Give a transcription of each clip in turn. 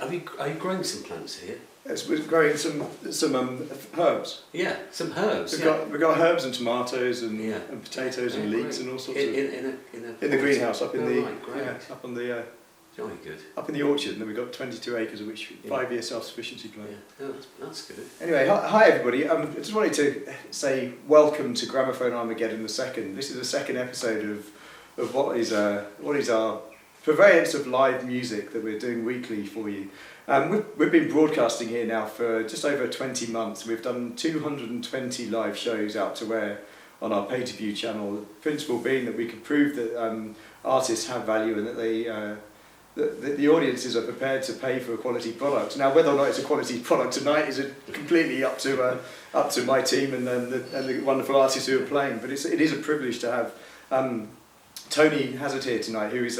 Are you growing some plants here? Yes, we're growing some herbs. Yeah, some herbs. We've got herbs and tomatoes and, Yeah. and potatoes and leeks and all sorts in in the greenhouse up in right, great. up on the Jolly good. up in the orchard, and then we've got 22 acres of which 5-year self-sufficiency plan. Yeah, oh, that's good. Anyway, hi everybody. I just wanted to say welcome to Gramophone Armageddon the second. This is the second episode of what is our purveyance of live music that we're doing weekly for you. We've been broadcasting here now for just over 20 months. We've done 220 live shows out to air on our pay-to-view channel. The principle being that we can prove that artists have value and that the audiences are prepared to pay for a quality product. Now, whether or not it's a quality product tonight is completely up to my team and the wonderful artists who are playing. But it is a privilege to have Tony Hazard here tonight, who is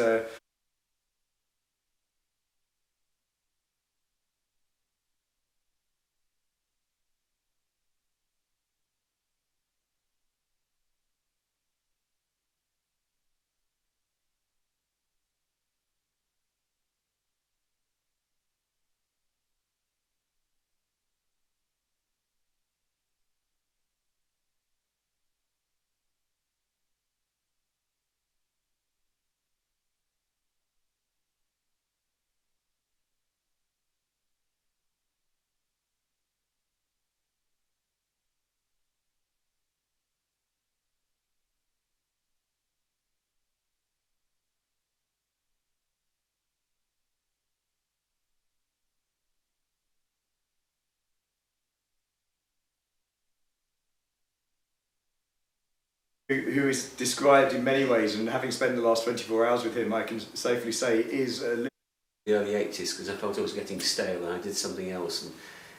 who is described in many ways, and having spent the last 24 hours with him, I can safely say is The early 80s, because I felt I was getting stale and I did something else. And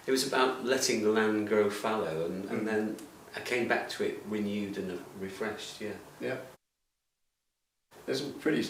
it was about letting the land grow fallow, and then I came back to it renewed and refreshed, yeah. Yeah. There's some pretty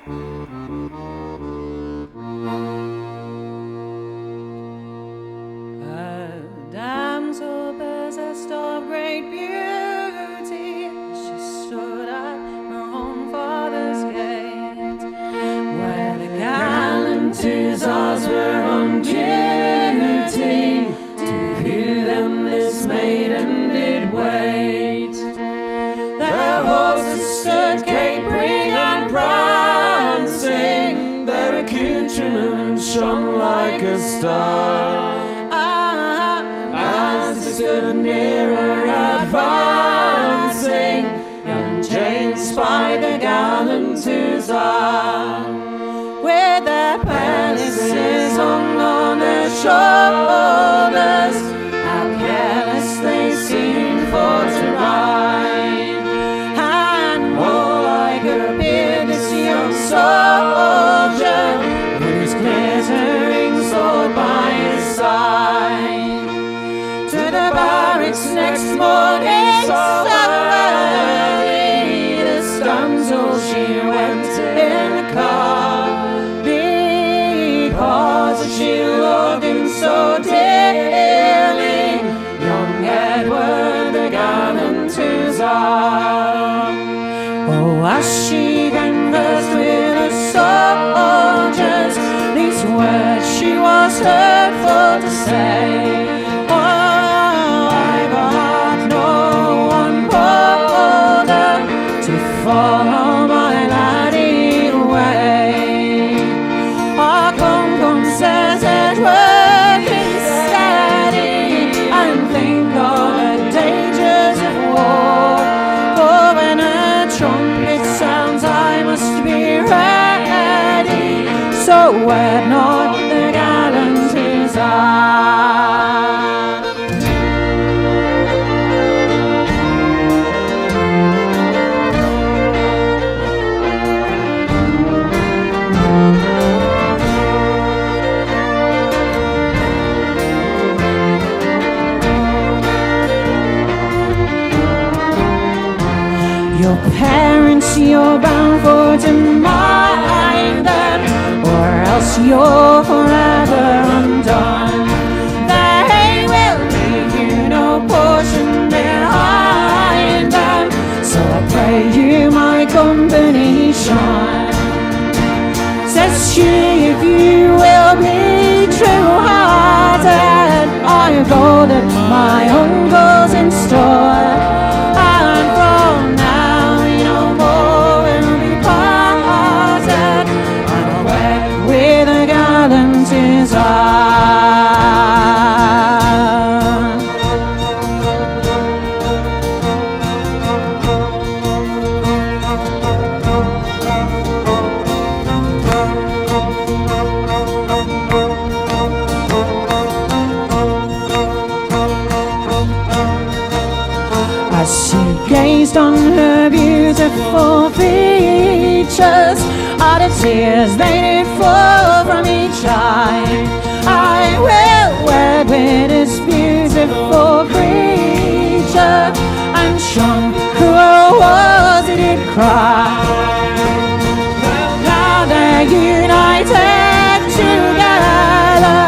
A damsel possessed of great beauty, she stood at her own father's gate, where the gallant hussars were on duty, to view them this maiden did wait. Their horses stood capering and prancing, their accoutrements shone like a star. As they stood nearer advancing, young Jane spied the gallant hussar, with their pelisses on their shoulders. How careless they seemed for to ride, and warlike appeared this young soldier, with his glittering sword by his side. To the barracks next morning early, this damsel she went in the car, because she loved him so dearly, young Edward the gallant hussar. Oh, as she conversed with the soldiers, these words she was heard for to say. Oh, I've got no one bolder to follow my laddie away. Ah, come, says Edward, be steady, and think of the dangers of war. For when a trumpet sounds, I must be ready, so wed not the gallant hussar. Your parents you're bound for to mind them, or else you're forever undone. They will leave you no portion behind them, so I pray you my company shun. Says she, if you will be true-hearted, all your gold at my uncle's in store. And from now no more will be parted, I'm wed with a gallant hussar. As she gazed on her beautiful features, all the tears they did fall from each eye. I will wed with this beautiful creature, and shun cruel words he did cry. Now they're united together,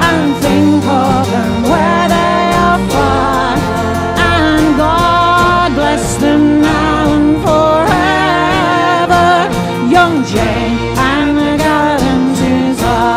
and think of them where they are far. And God bless them now and forever, young Jane and the gallant hussar.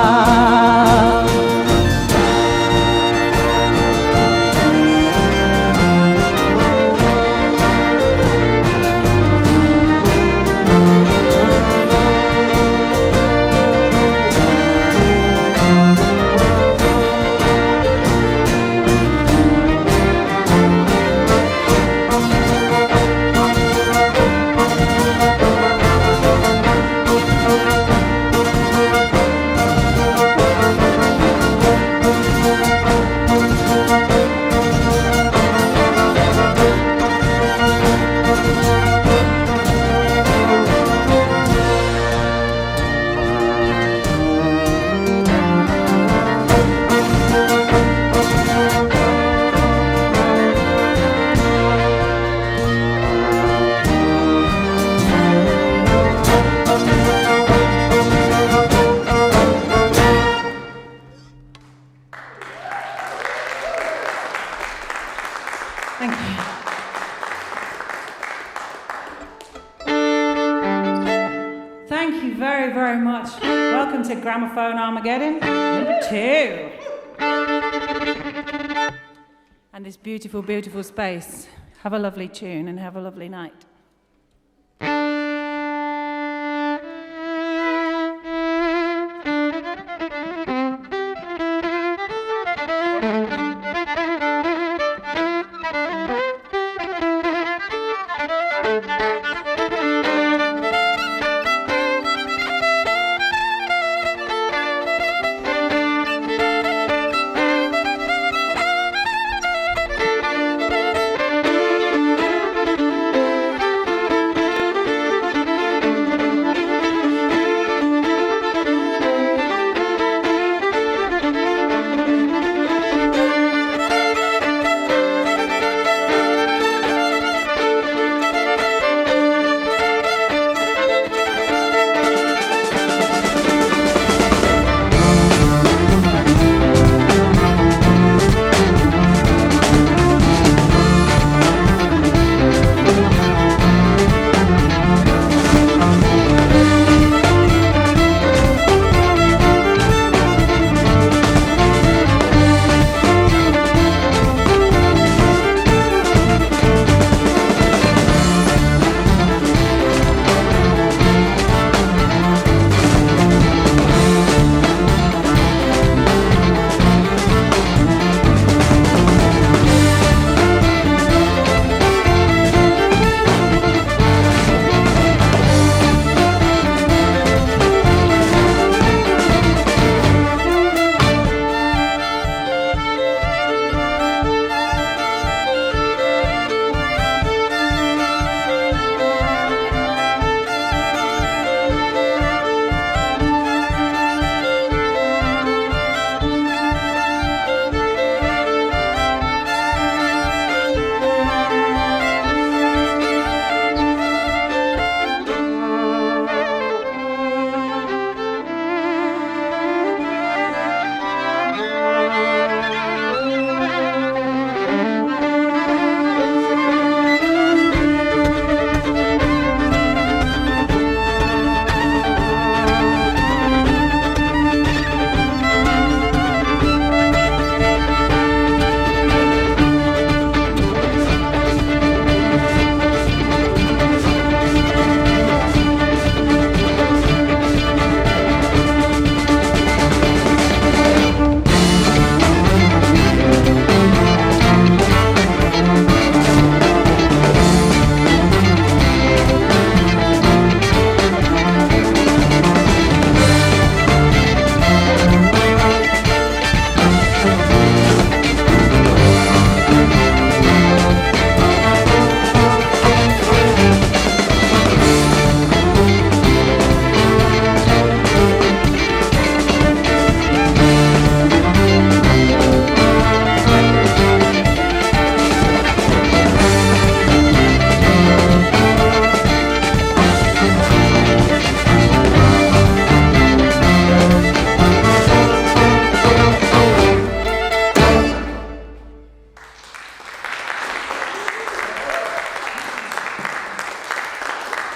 Thank you very, very much. Welcome to Gramophone Armageddon number 2. And this beautiful, beautiful space. Have a lovely tune and have a lovely night.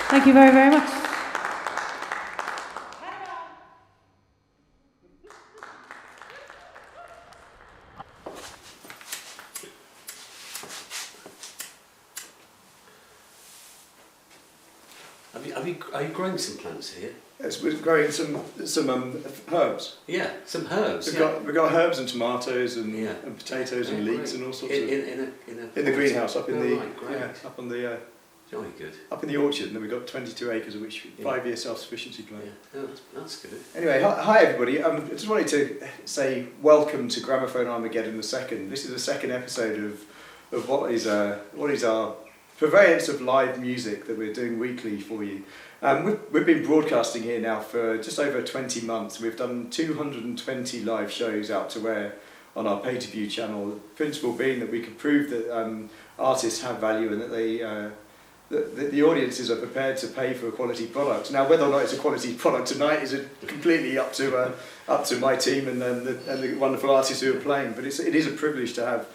Thank you very, very much. Are you growing some plants here? Yes, we're growing some herbs. Yeah, some herbs. We've got herbs and tomatoes and, Yeah. and potatoes and Yeah, leeks great. and all sorts in in the greenhouse up in Oh, the right, great. up on the Jolly good. up in the orchard, and then we've got 22 acres of which Yeah. 5-year self-sufficiency plan. Yeah, oh, that's good. Anyway, hi everybody. I just wanted to say welcome to Gramophone Armageddon the second. This is the second episode of what is our purveyance of live music that we're doing weekly for you. We've been broadcasting here now for just over 20 months. We've done 220 live shows out to air on our pay-to-view channel. The principle being that we could prove that artists have value and that the audiences are prepared to pay for a quality product. Now, whether or not it's a quality product tonight is completely up to my team and the wonderful artists who are playing. But it is a privilege to have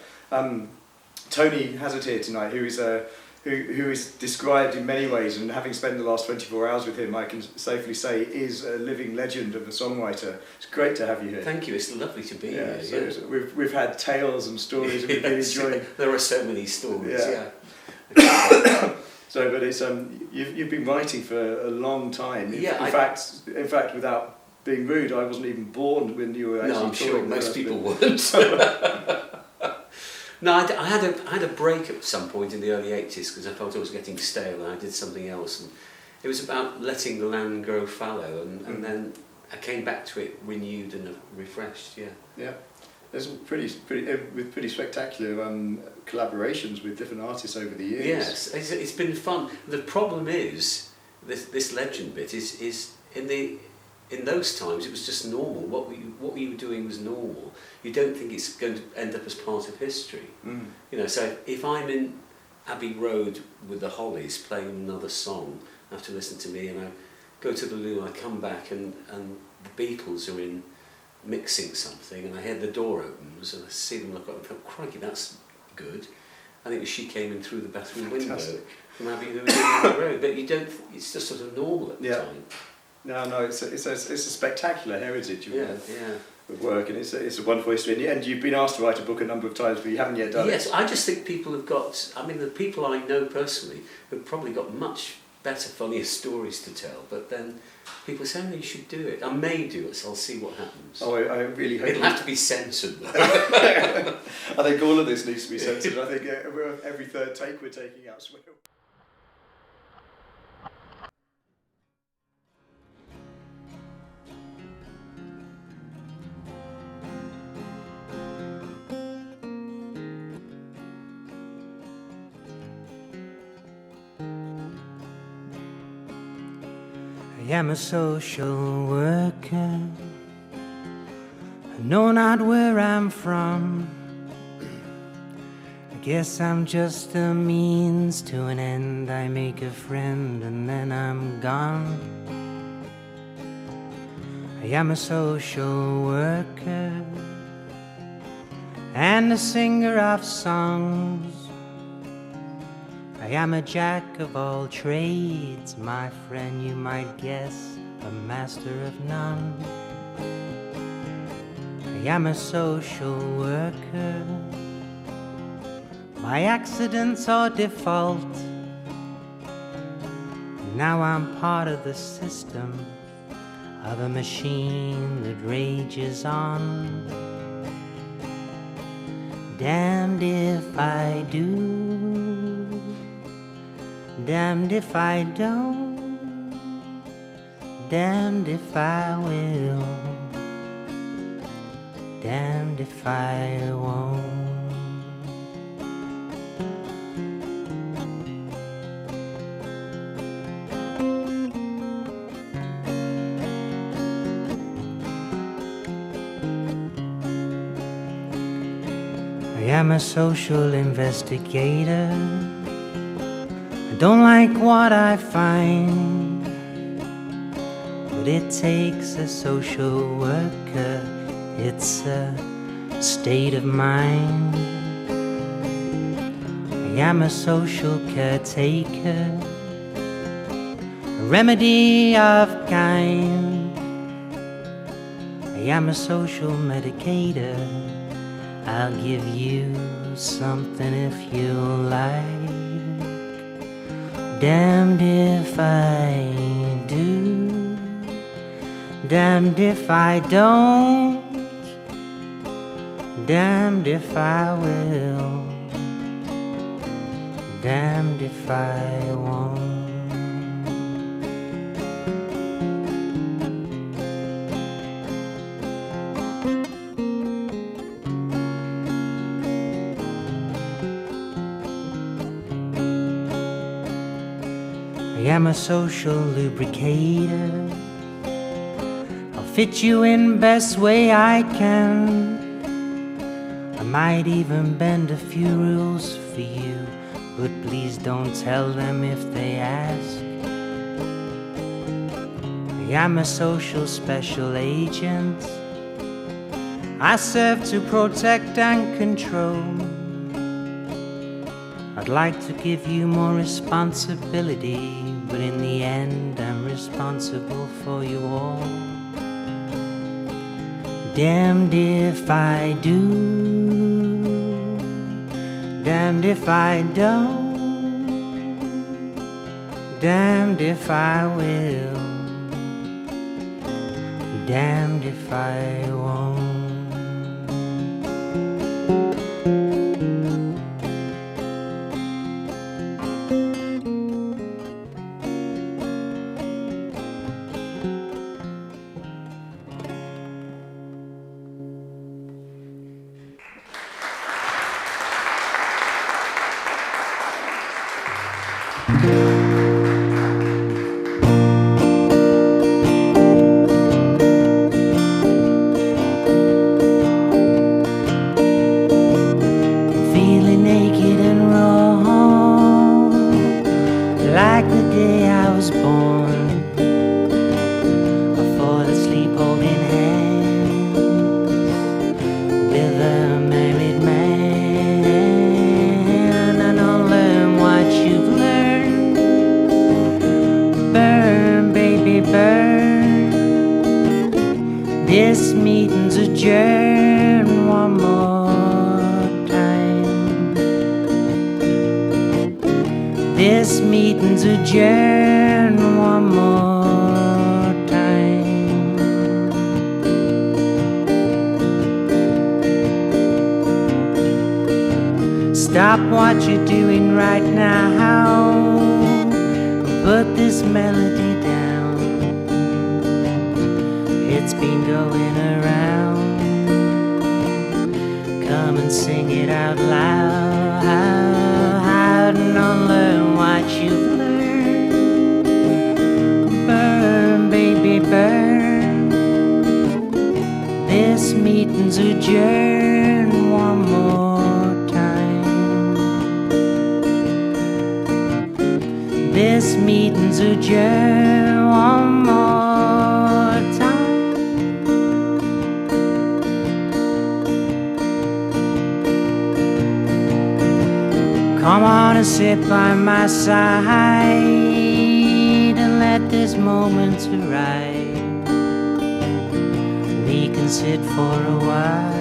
Tony Hazard here tonight, who is who is described in many ways, and having spent the last 24 hours with him, I can safely say is a living legend of a songwriter. It's great to have you here. Thank you, it's lovely to be here. So we've had tales and stories, and we've been enjoying. There are so many stories, Yeah. So, but it's you've been writing for a long time. In fact, without being rude, I wasn't even born when you were actually. No, I'm sure most people weren't. No, I had a break at some point in the early 80s because I felt I was getting stale and I did something else. And it was about letting the land grow fallow, and then I came back to it renewed and refreshed. Yeah. There's some pretty spectacular collaborations with different artists over the years. Yes, it's been fun. The problem is this legend bit is in those times it was just normal. What we were doing was normal. You don't think it's going to end up as part of history. You know, so if I'm in Abbey Road with the Hollies playing another song after listening to me, and I go to the loo, I come back and the Beatles are in mixing something, and I hear the door opens and I see them look up and think, crikey, that's good. I think She Came In Through the Bathroom Window from Abbey Road, but you don't. It's just sort of normal at the time. No, it's a spectacular heritage of work, and it's a wonderful history. And you've been asked to write a book a number of times, but you haven't yet done it. Yes, I just think people have got. I mean, the people I know personally have probably got much better, funnier stories to tell. But then people say, "No, you should do it." I may do it, so I'll see what happens. Oh, I really hope. It'll have to be censored, though. I think all of this needs to be censored. I think every third take we're taking out swear. I am a social worker. I know not where I'm from. I guess I'm just a means to an end. I make a friend and then I'm gone. I am a social worker and a singer of songs. I am a jack of all trades, my friend, you might guess, a master of none. I am a social worker, my accidents are default. Now I'm part of the system of a machine that rages on. Damned if I do, damned if I don't, damned if I will, damned if I won't. I am a social investigator. I don't like what I find, but it takes a social worker. It's a state of mind. I am a social caretaker, a remedy of kind. I am a social medicator. I'll give you something if you like. Damned if I do, damned if I don't, damned if I will, damned if I won't. I am a social lubricator. I'll fit you in best way I can. I might even bend a few rules for you, but please don't tell them if they ask. I am a social special agent. I serve to protect and control. I I'd like to give you more responsibility, but in the end I'm responsible for you all. Damned if I do, damned if I don't, damned if I will, damned if I won't. Feeling naked and raw, like the day I was born. I fall asleep holding hands with a married man, and I'll learn what you've learned. Burn, baby, burn. This meeting's adjourned one more time. This meeting's adjourned one more time. Stop what you're doing right now. Put this melody down. It's been going around. Come and sing it out loud, and unlearn what you've learned. Burn, baby, burn. This meeting's adjourned one more time. This meeting's adjourned one more time. Come on and sit by my side and let this moment arrive. We can sit for a while.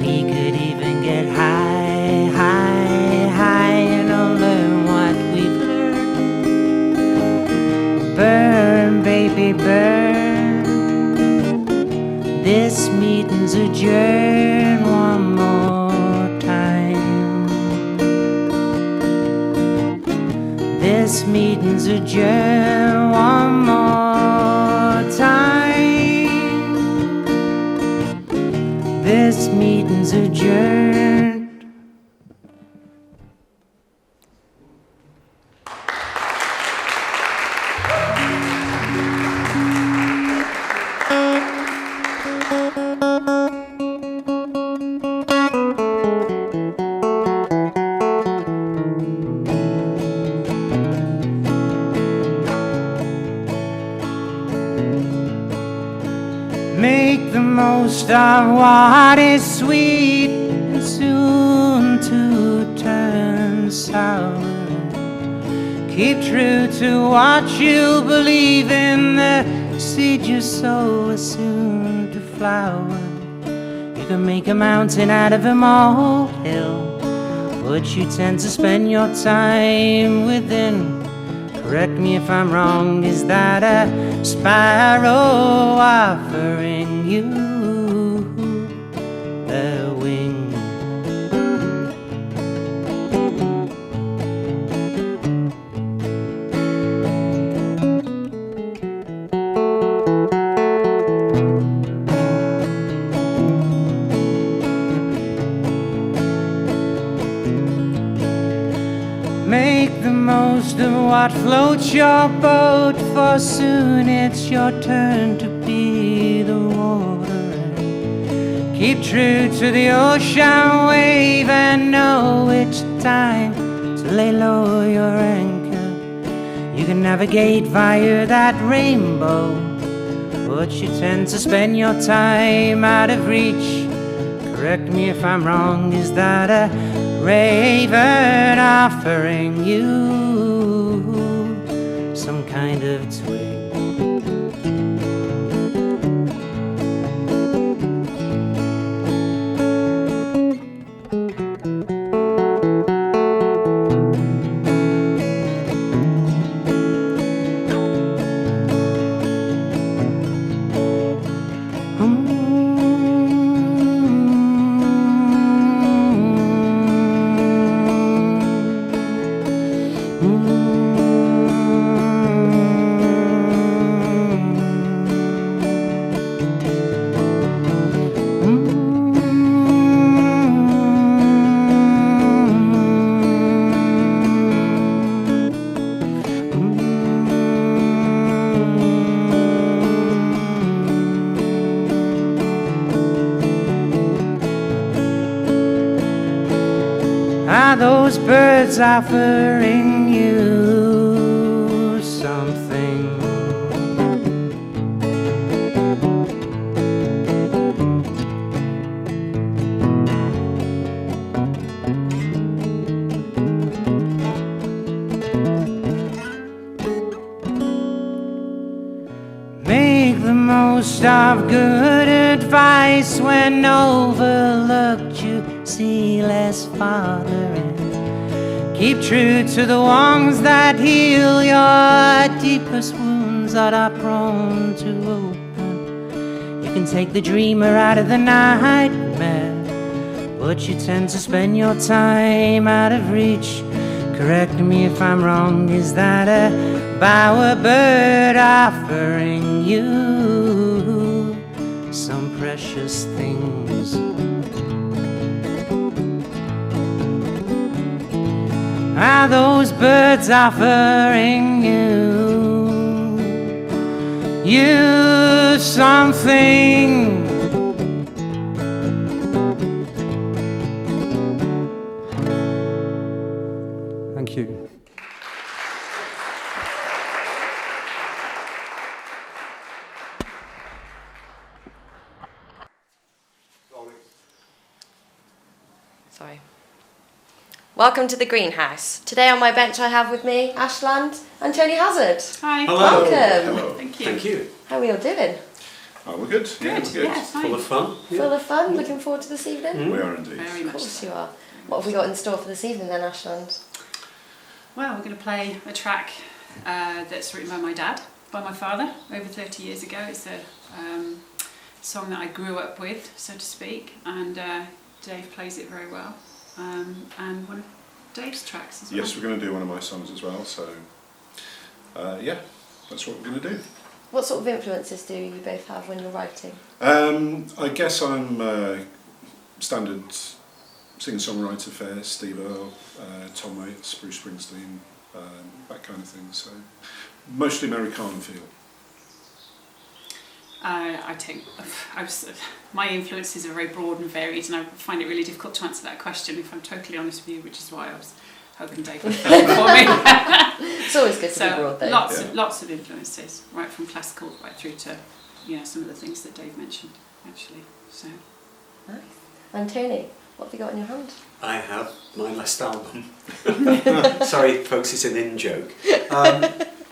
We could even get high, high, high, and I'll learn what we've learned. Burn, baby, burn. This meeting's adjourned one more time. This meeting's adjourned one more time. This meeting's adjourned. Make the most of what is sweet and soon to turn sour. Keep true to what you believe in. The seed you sow is soon to flower. You can make a mountain out of a molehill, but you tend to spend your time within. Correct me if I'm wrong, is that a sparrow offering you a wing? Make the most of what floats your boat, for soon it's your turn to be the water. Keep true to the ocean wave and know it's time to lay low your anchor. You can navigate via that rainbow, but you tend to spend your time out of reach. Correct me if I'm wrong, is that a raven offering you some kind of twig. Are those birds offering you something? Make the most of good advice when overlooked. You see less farther in. Keep true to the ones that heal your deepest wounds that are prone to open. You can take the dreamer out of the nightmare, but you tend to spend your time out of reach. Correct me if I'm wrong, is that a bower bird offering you some precious things? Are those birds offering you something? Thank you. Sorry. Welcome to the greenhouse. Today on my bench I have with me Ashland and Tony Hazard. Hi. Hello. Welcome. Hello. Thank you. Thank you. How are we all doing? Oh, we're good. Yeah, Good. we're good. Yeah, fine. Full of fun. Full of fun? Looking forward to this evening? We are indeed. Very Of much course so. you are. What have we got in store for this evening then, Ashland? Well, we're going to play a track that's written by my dad, by my father, over 30 years ago. It's a song that I grew up with, so to speak, and Dave plays it very well. And one of Dave's tracks as well. Yes, we're going to do one of my songs as well, so yeah, that's what we're going to do. What sort of influences do you both have when you're writing? I guess I'm standard singer-songwriter fare, Steve Earle, Tom Waits, Bruce Springsteen, that kind of thing, so mostly Americana feel. My influences are very broad and varied, and I find it really difficult to answer that question, if I'm totally honest with you, which is why I was hoping Dave would fill it for me. It's always good to be broad though. Lots of influences, right from classical right through to some of the things that Dave mentioned, actually. So. Nice. And Tony, what have you got in your hand? I have my last album. Sorry, folks, it's an in-joke.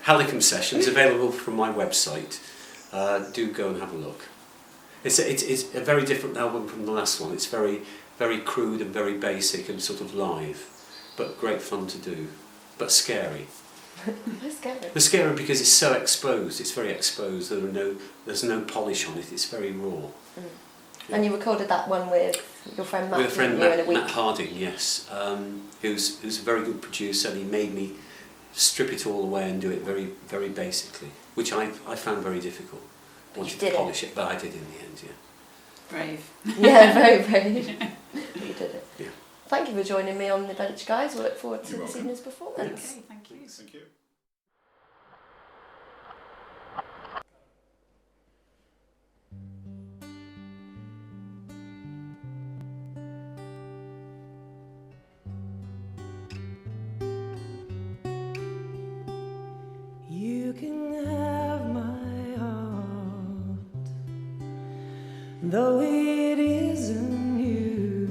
Halicum Sessions, available from my website. Do go and have a look. It's a very different album from the last one. It's very, very crude and very basic and sort of live, but great fun to do, but scary. That's scary. It's scary because it's so exposed. It's very exposed. There's no polish on it. It's very raw. Mm. And you recorded that one with your friend Matt, With a friend didn't you, in a week? Matt Harding, yes, who's a very good producer, and he made me strip it all away and do it very, very basically, which I found very difficult. But Wanted you to did polish it, but I did in the end, yeah. Brave. Yeah, very brave. You did it. Yeah. Thank you for joining me on the bench, guys. We look forward to You're this welcome. evening's performance. Okay, thank you. Thank you. You can have my heart, though it isn't you.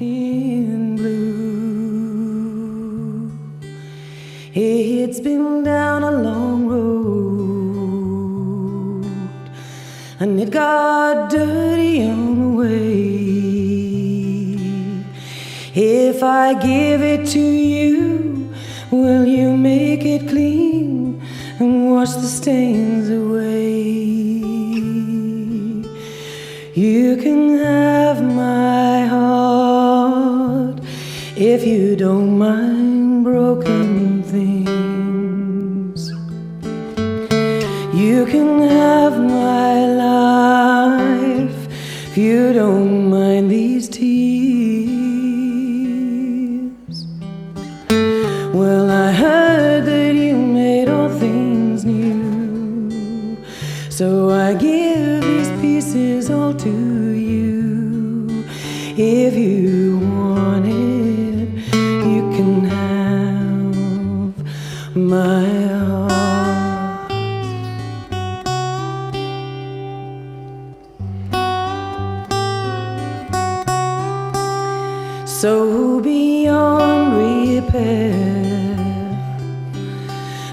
in blue. It's been down a long road, and it got dirty on the way. If I give it to you, will you make it clean and wash the stains away? You can have my heart if you don't mind broken things. You can have my life if you don't mind these tears. Well, I heard that you made all things new, so I give these pieces all to you. If you want it, you can have my heart. So beyond repair,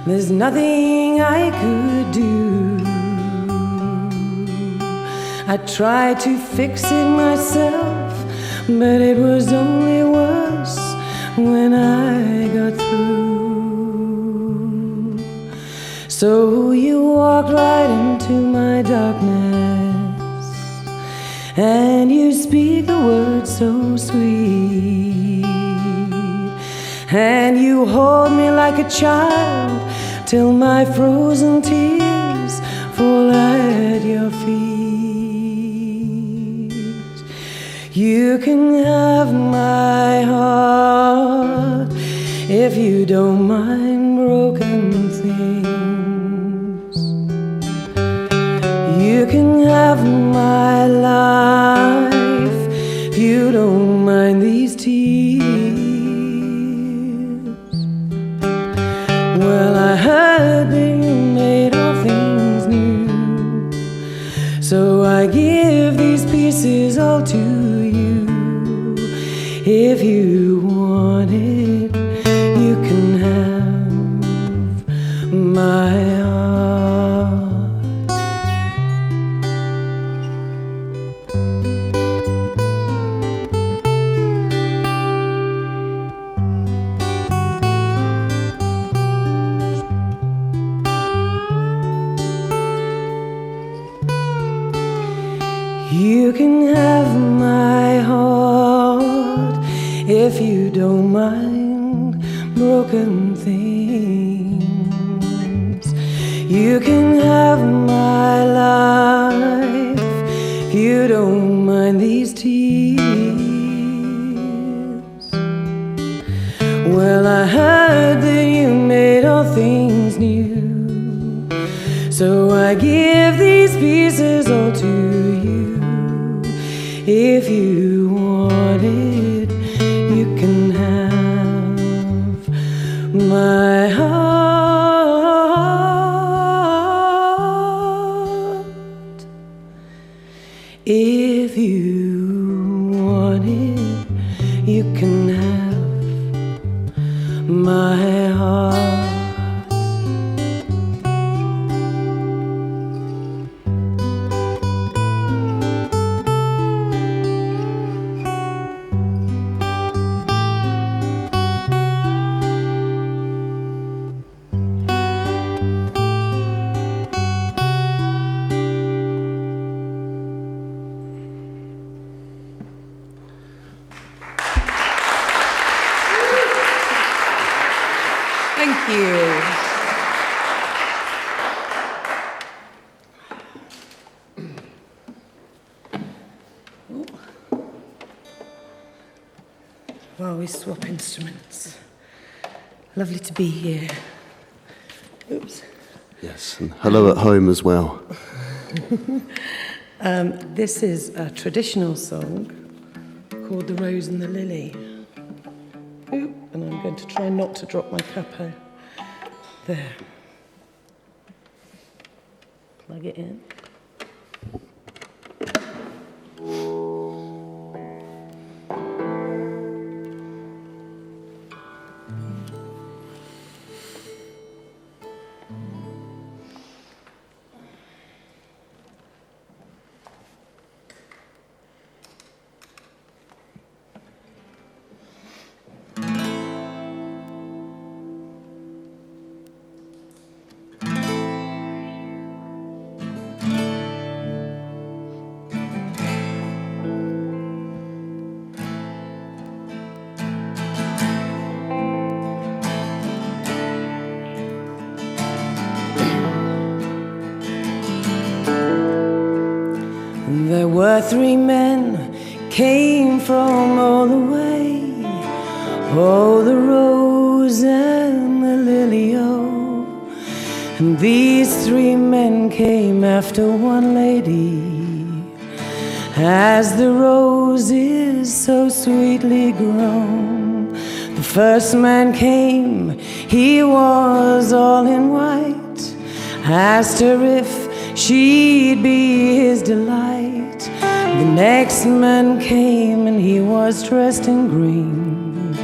there's nothing I could do. I tried to fix it myself, but it was only worse when I got through. So you walked right into my darkness, and you speak the words so sweet, and you hold me like a child till my frozen tears fall at your feet. You can have my heart if you don't mind broken things. You can have my life if you don't mind these tears. Well, I heard that you made all things new, so I give these pieces all to you. If you want it, you can have my heart. You can have my heart if you don't mind broken things. You can have my life if you don't mind these tears. Well, I heard that you made all things new, so I give these pieces all to you. If you want it, you can have my heart. If you want it, you can have my heart. Thank you. While we swap instruments. Lovely to be here. Oops. Yes, and hello at home as well. This is a traditional song called The Rose and the Lily. Oop, and I'm going to try not to drop my capo. There. Plug it in. were three men came from all the way. Oh, the rose and the lily, oh. And these three men came after one lady. As the rose is so sweetly grown, the first man came, he was all in white. Asked her if she'd be his delight. The next man came and he was dressed in green.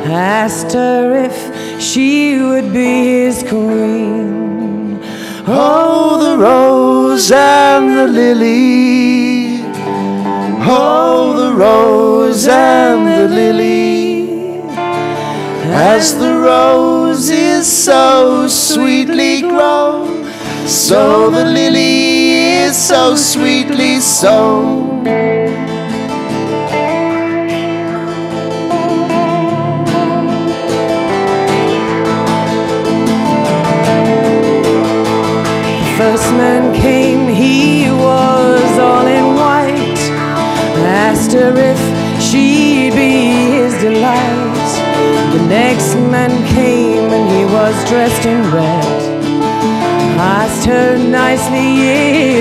Asked her if she would be his queen. Oh, the rose and the lily. Oh, the rose and the lily. As the rose is so sweetly grown, so the lily is so sweetly sown. The first man came, he was all in white. Asked her if she'd be his delight. The next man came and he was dressed in red. Asked her nicely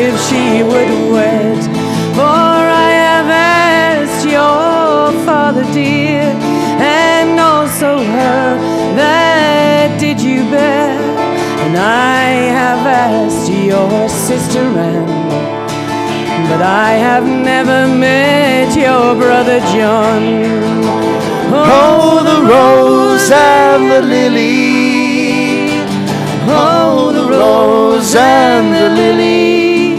if she would wed. For I have asked your father dear, and also her that did you bear. And I have asked your sister Anne, but I have never met your brother John. Oh, the rose and the lily. Oh, the rose and the lily.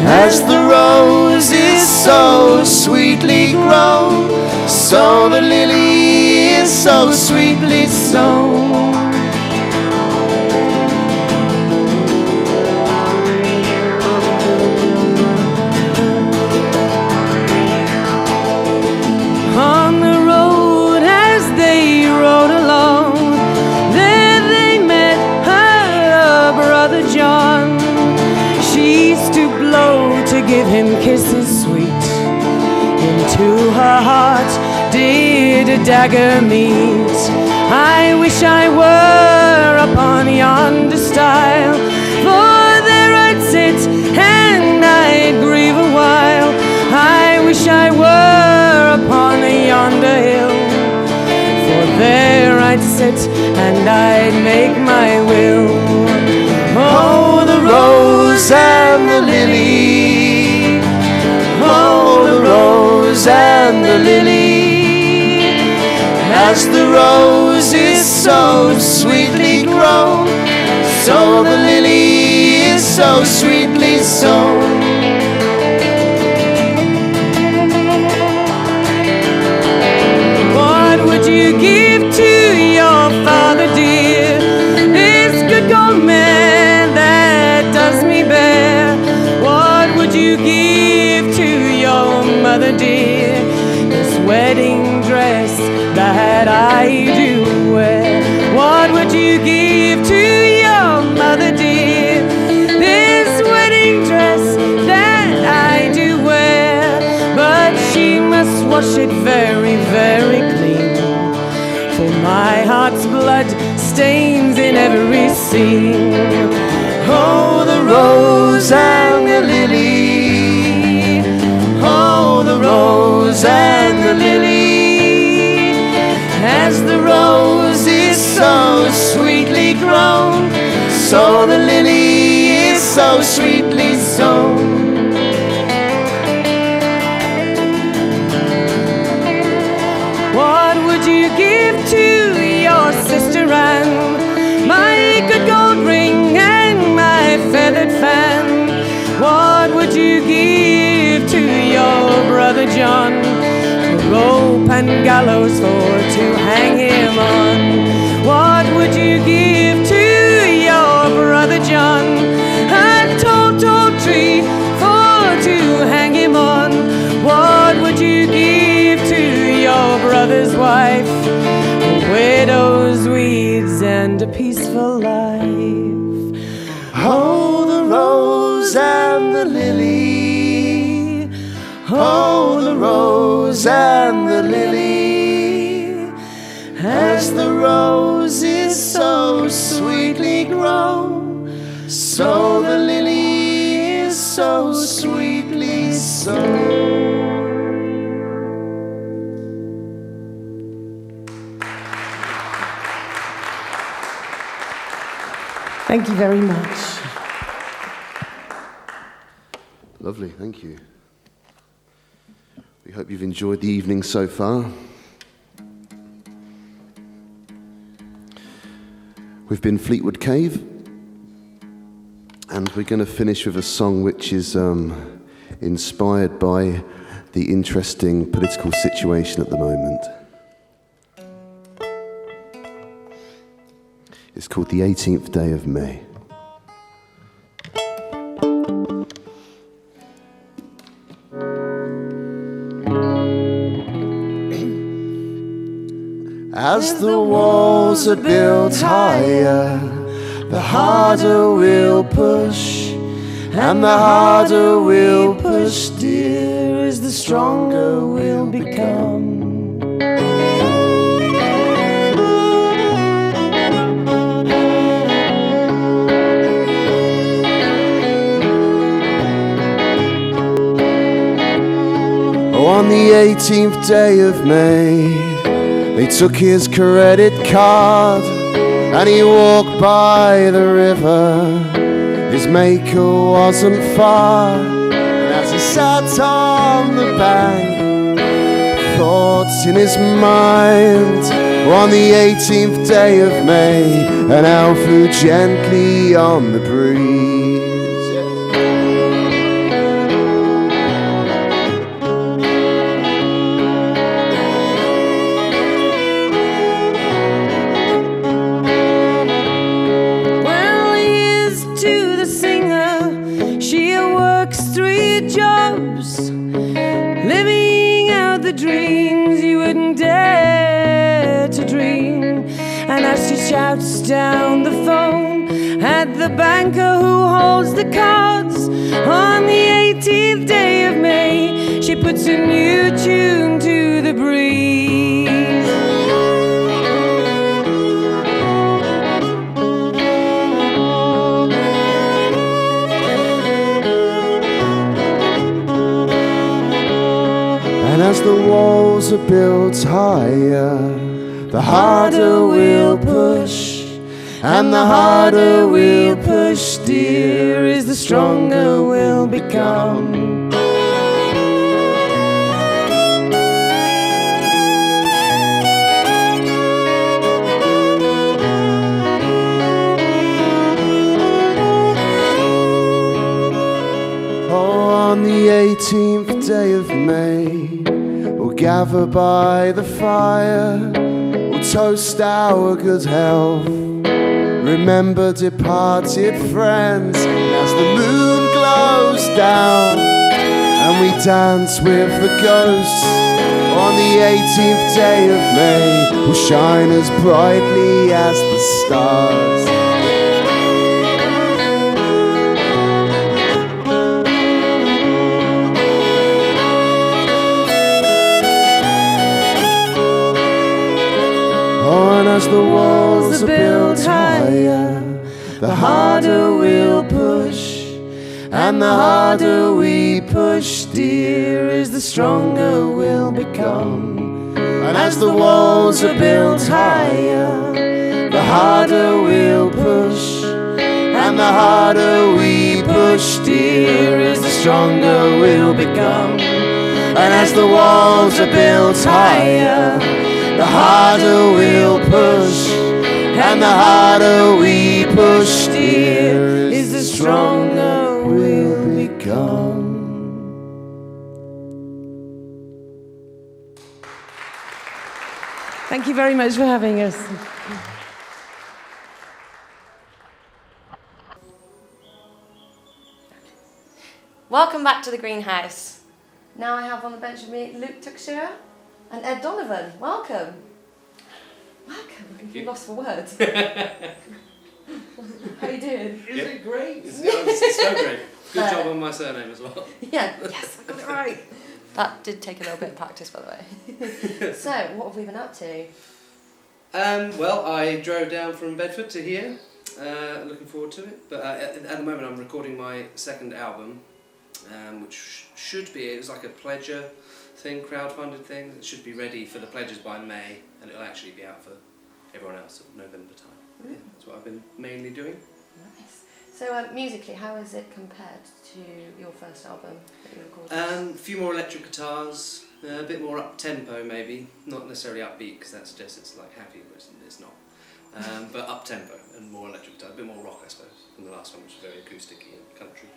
As the rose is so sweetly grown, so the lily is so sweetly sown. On the road as they rode along, there they met her brother John. She stooped low to give him kisses sweet. Into her heart did a dagger meet. I wish I were upon yonder stile, for there I'd sit and I'd grieve a while. I wish I were upon yonder hill, for there I'd sit and I'd make my will. Oh, the rose and the lily. Oh, the rose and the lily. As the rose is so sweetly grown, so the lily is so sweetly sown. What would you give to your father dear, this good gold man that does me bear? What would you give to your mother dear, this wedding dress that I do wear? What would you give to your mother dear, this wedding dress that I do wear? But she must wash it very, very clean, for my heart's blood stains in every seam. Oh, the rose and the lily. Oh, the rose and the lily. As the rose is so sweetly grown, so the lily is so sweetly sown. What would you give to your sister Anne, my good gold ring and my feathered fan? What would you give to your brother John, a rope and gallows for to hang him on? What would you give to your brother John, a tall, tall tree for to hang him on? What would you give to your brother's wife, a widow's weeds and a peaceful life? Oh, the rose and the lily. and the lily, as the roses so sweetly grow, so the lily is so sweetly sown. Thank you very much. Lovely, thank you. We hope you've enjoyed the evening so far. We've been Fleetwood Cave, and we're going to finish with a song which is inspired by the interesting political situation at the moment. It's called The 18th Day of May. As the walls are built higher, the harder we'll push, and the harder we'll push, dear, as the stronger we'll become. On the 18th day of May, they took his credit card and he walked by the river. His maker wasn't far, and as he sat on the bank, thoughts in his mind. On the 18th day of May, an owl flew gently on the breeze. Shouts down the phone at the banker who holds the cards. On the 18th day of May, she puts a new tune to the breeze. And as the walls are built higher, the harder we'll push, and the harder we'll push, dear, is the stronger we'll become. Oh, on the 18th day of May, we'll gather by the fire, toast our good health, remember departed friends, and as the moon glows down and we dance with the ghosts, on the 18th day of May, we'll shine as brightly as the stars. As the walls are built higher, the harder we'll push, and the harder we push, dear, is the stronger we'll become. And as the walls are built higher, the harder we'll push, and the harder we push, dear, is the stronger we'll become. And as the walls are built higher, the harder we'll push, and the harder we push, dear, is the stronger we'll become. Thank you very much for having us. Welcome back to the Greenhouse. Now I have on the bench with me Luke Tuxera and Ed Donovan. Welcome. Welcome. You lost for words. How you doing? Is it great? It's so great. Good job on my surname as well. Yeah, yes, I got it right. That did take a little bit of practice, by the way. So, what have we been up to? Well, I drove down from Bedford to here, looking forward to it. But at the moment I'm recording my second album, which should be, it was like a pledger thing, crowdfunded thing. It should be ready for the pledgers by May, and it'll actually be out for everyone else at November time. Yeah, that's what I've been mainly doing. Nice. So musically, how is it compared to your first album that you recorded? A few more electric guitars, a bit more up-tempo maybe, not necessarily upbeat because that suggests it's like happy, but it's not. But up-tempo and more electric guitar, a bit more rock I suppose, than the last one which was very acoustic-y and country.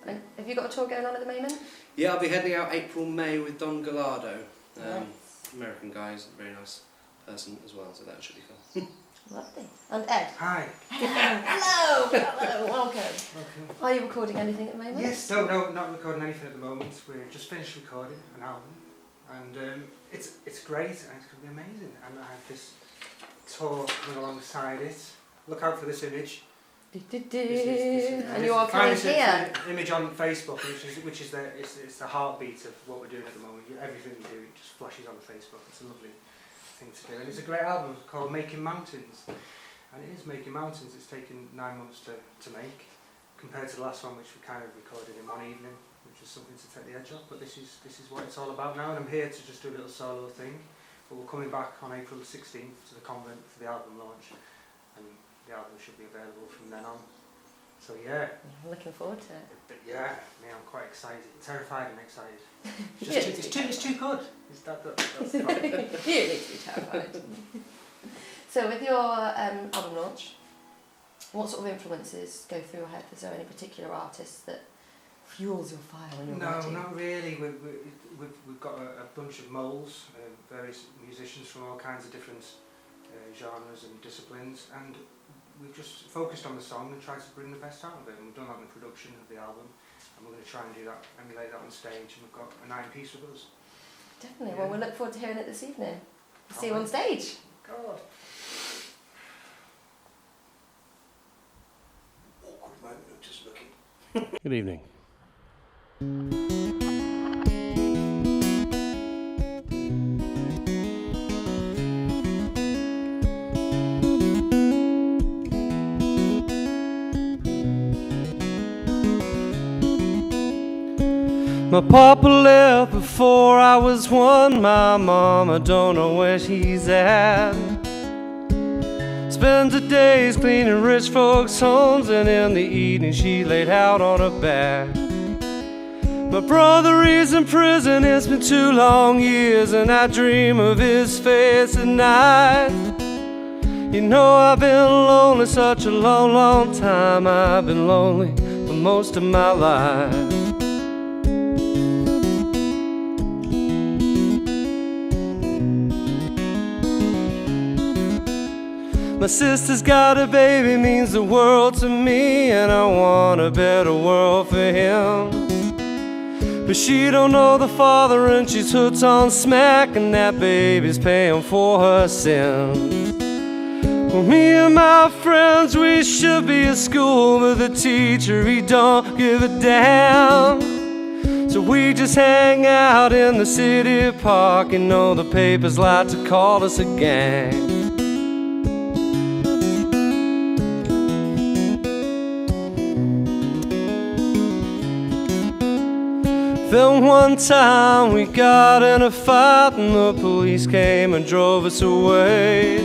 And have you got a tour going on at the moment? Yeah, I'll be heading out April, May with Don Gallardo, Nice. American guy, he's a very nice person as well, so that should be fun. Lovely. And Ed? Hi. Hello! Hello, welcome. Okay. Are you recording anything at the moment? Yes, no, not recording anything at the moment. We're just finished recording an album, and it's great, and it's going to be amazing. And I have this tour coming alongside it. Look out for this image. And you are coming here. An image on Facebook, which is the heartbeat of what we're doing at the moment. Everything we do, it just flashes on Facebook. It's a lovely thing to do, and it's a great album called Making Mountains, and it is Making Mountains. It's taken 9 months to make, compared to the last one, which we kind of recorded in one evening, which was something to take the edge off. But this is what it's all about now, and I'm here to just do a little solo thing. But we're coming back on April the 16th to the convent for the album launch, and the album should be available from then on. So yeah. I'm looking forward to it. But yeah, I'm quite excited, terrified and excited. It's too good. That's the problem. You need to be terrified. So with your album launch, what sort of influences go through your head? Is there any particular artist that fuels your fire when you're writing? No, not really. We've got a bunch of moles, various musicians from all kinds of different genres and disciplines, and we've just focused on the song and tried to bring the best out of it, and we've done that in the production of the album, and we're going to try and do that, emulate that on stage, and we've got a 9-piece with us. Definitely. Yeah. Well, we look forward to hearing it this evening. See you on stage. God. Awkward moment of just looking. Good evening. My papa left before I was 1. My mama don't know where she's at. Spends her days cleaning rich folks' homes, and in the evening she laid out on her back. My brother is in prison, it's been 2 long years, and I dream of his face at night. You know I've been lonely such a long, long time. I've been lonely for most of my life. My sister's got a baby, means the world to me, and I want a better world for him. But she don't know the father, and she's hooked on smack, and that baby's paying for her sins. Well, me and my friends, we should be at school, but the teacher, he don't give a damn. So we just hang out in the city park, and know the papers like to call us a gang. Then one time we got in a fight, and the police came and drove us away.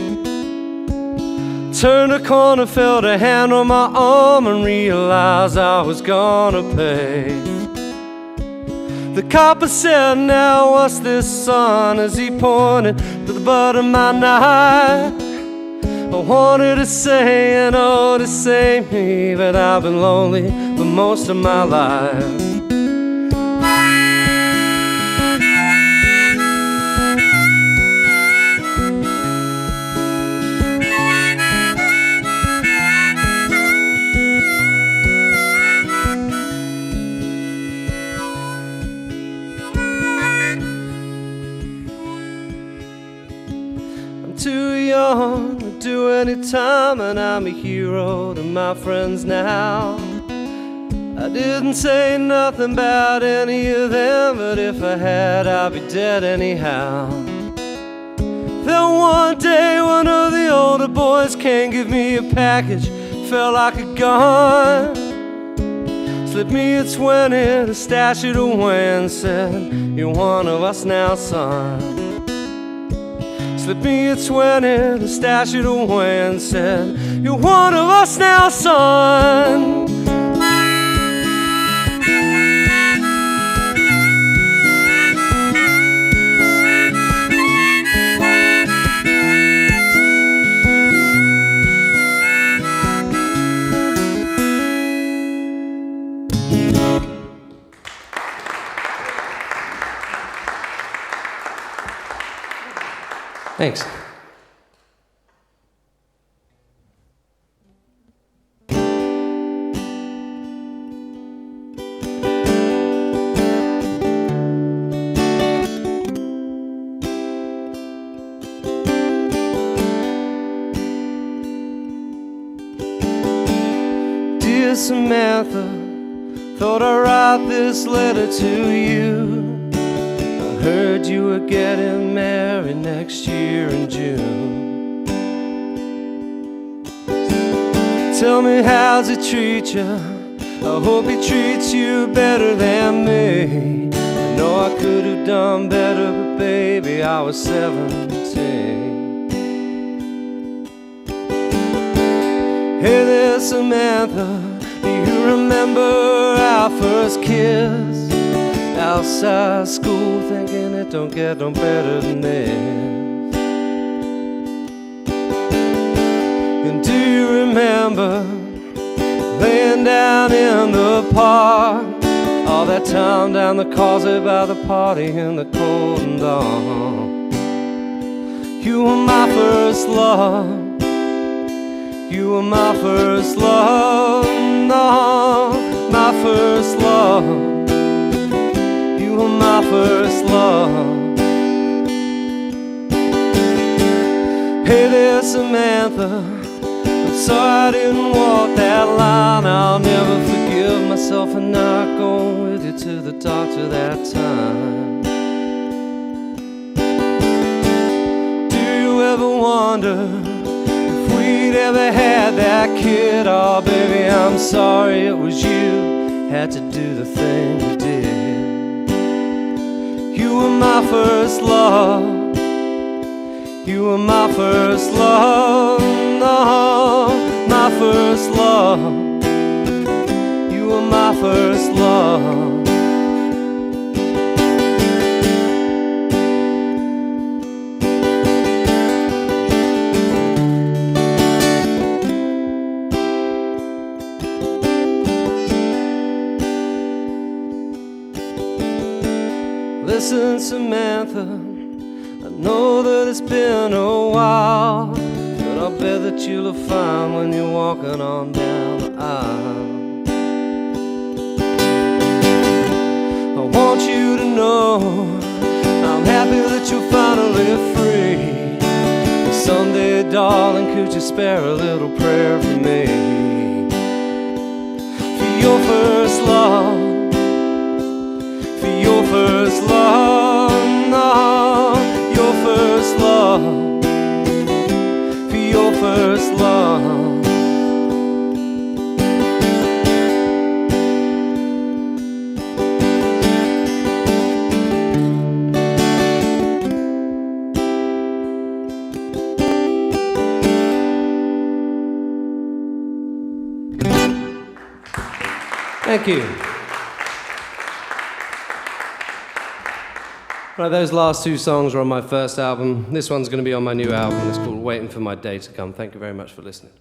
Turned a corner, felt a hand on my arm, and realized I was gonna pay. The copper said, "Now what's this, son?" as he pointed to the butt of my knife. I wanted to say, and oh, to save me, but I've been lonely for most of my life. Too young to do any time, and I'm a hero to my friends now. I didn't say nothing about any of them, but if I had, I'd be dead anyhow. Then one day one of the older boys came, give me a package, felt like a gun. Slipped me a 20 to stash it away and said, you're one of us now, son. Slipped me a 20 to stash it away and said, you're one of us now, son. Thanks. Dear Samantha, thought I'd write this letter to you. I heard you were getting married next year in June. Tell me, how's he treat you? I hope he treats you better than me. I know I could have done better, but baby, I was 17. Hey there, Samantha, do you remember our first kiss? Outside school, thinking it don't get no better than this. And do you remember laying down in the park, all that time down the causeway by the party in the cold and dawn? You were my first love. You were my first love. No, my first love. You were my first love. Hey there, Samantha, I'm sorry I didn't walk that line. I'll never forgive myself for not going with you to the doctor that time. Do you ever wonder if we'd ever had that kid? Oh baby, I'm sorry it was you, had to do the thing you did. You were my first love. You were my first love. No, my first love. You were my first love. Listen, Samantha, I know that it's been a while, but I'll bet that you'll look fine when you're walking on down the aisle. I want you to know I'm happy that you're finally free. But someday, darling, could you spare a little prayer for me? For your first love, your first love, no, your first love, for your first love. Thank you. Right, those last two songs were on my first album. This one's going to be on my new album. It's called Waiting for My Day to Come. Thank you very much for listening.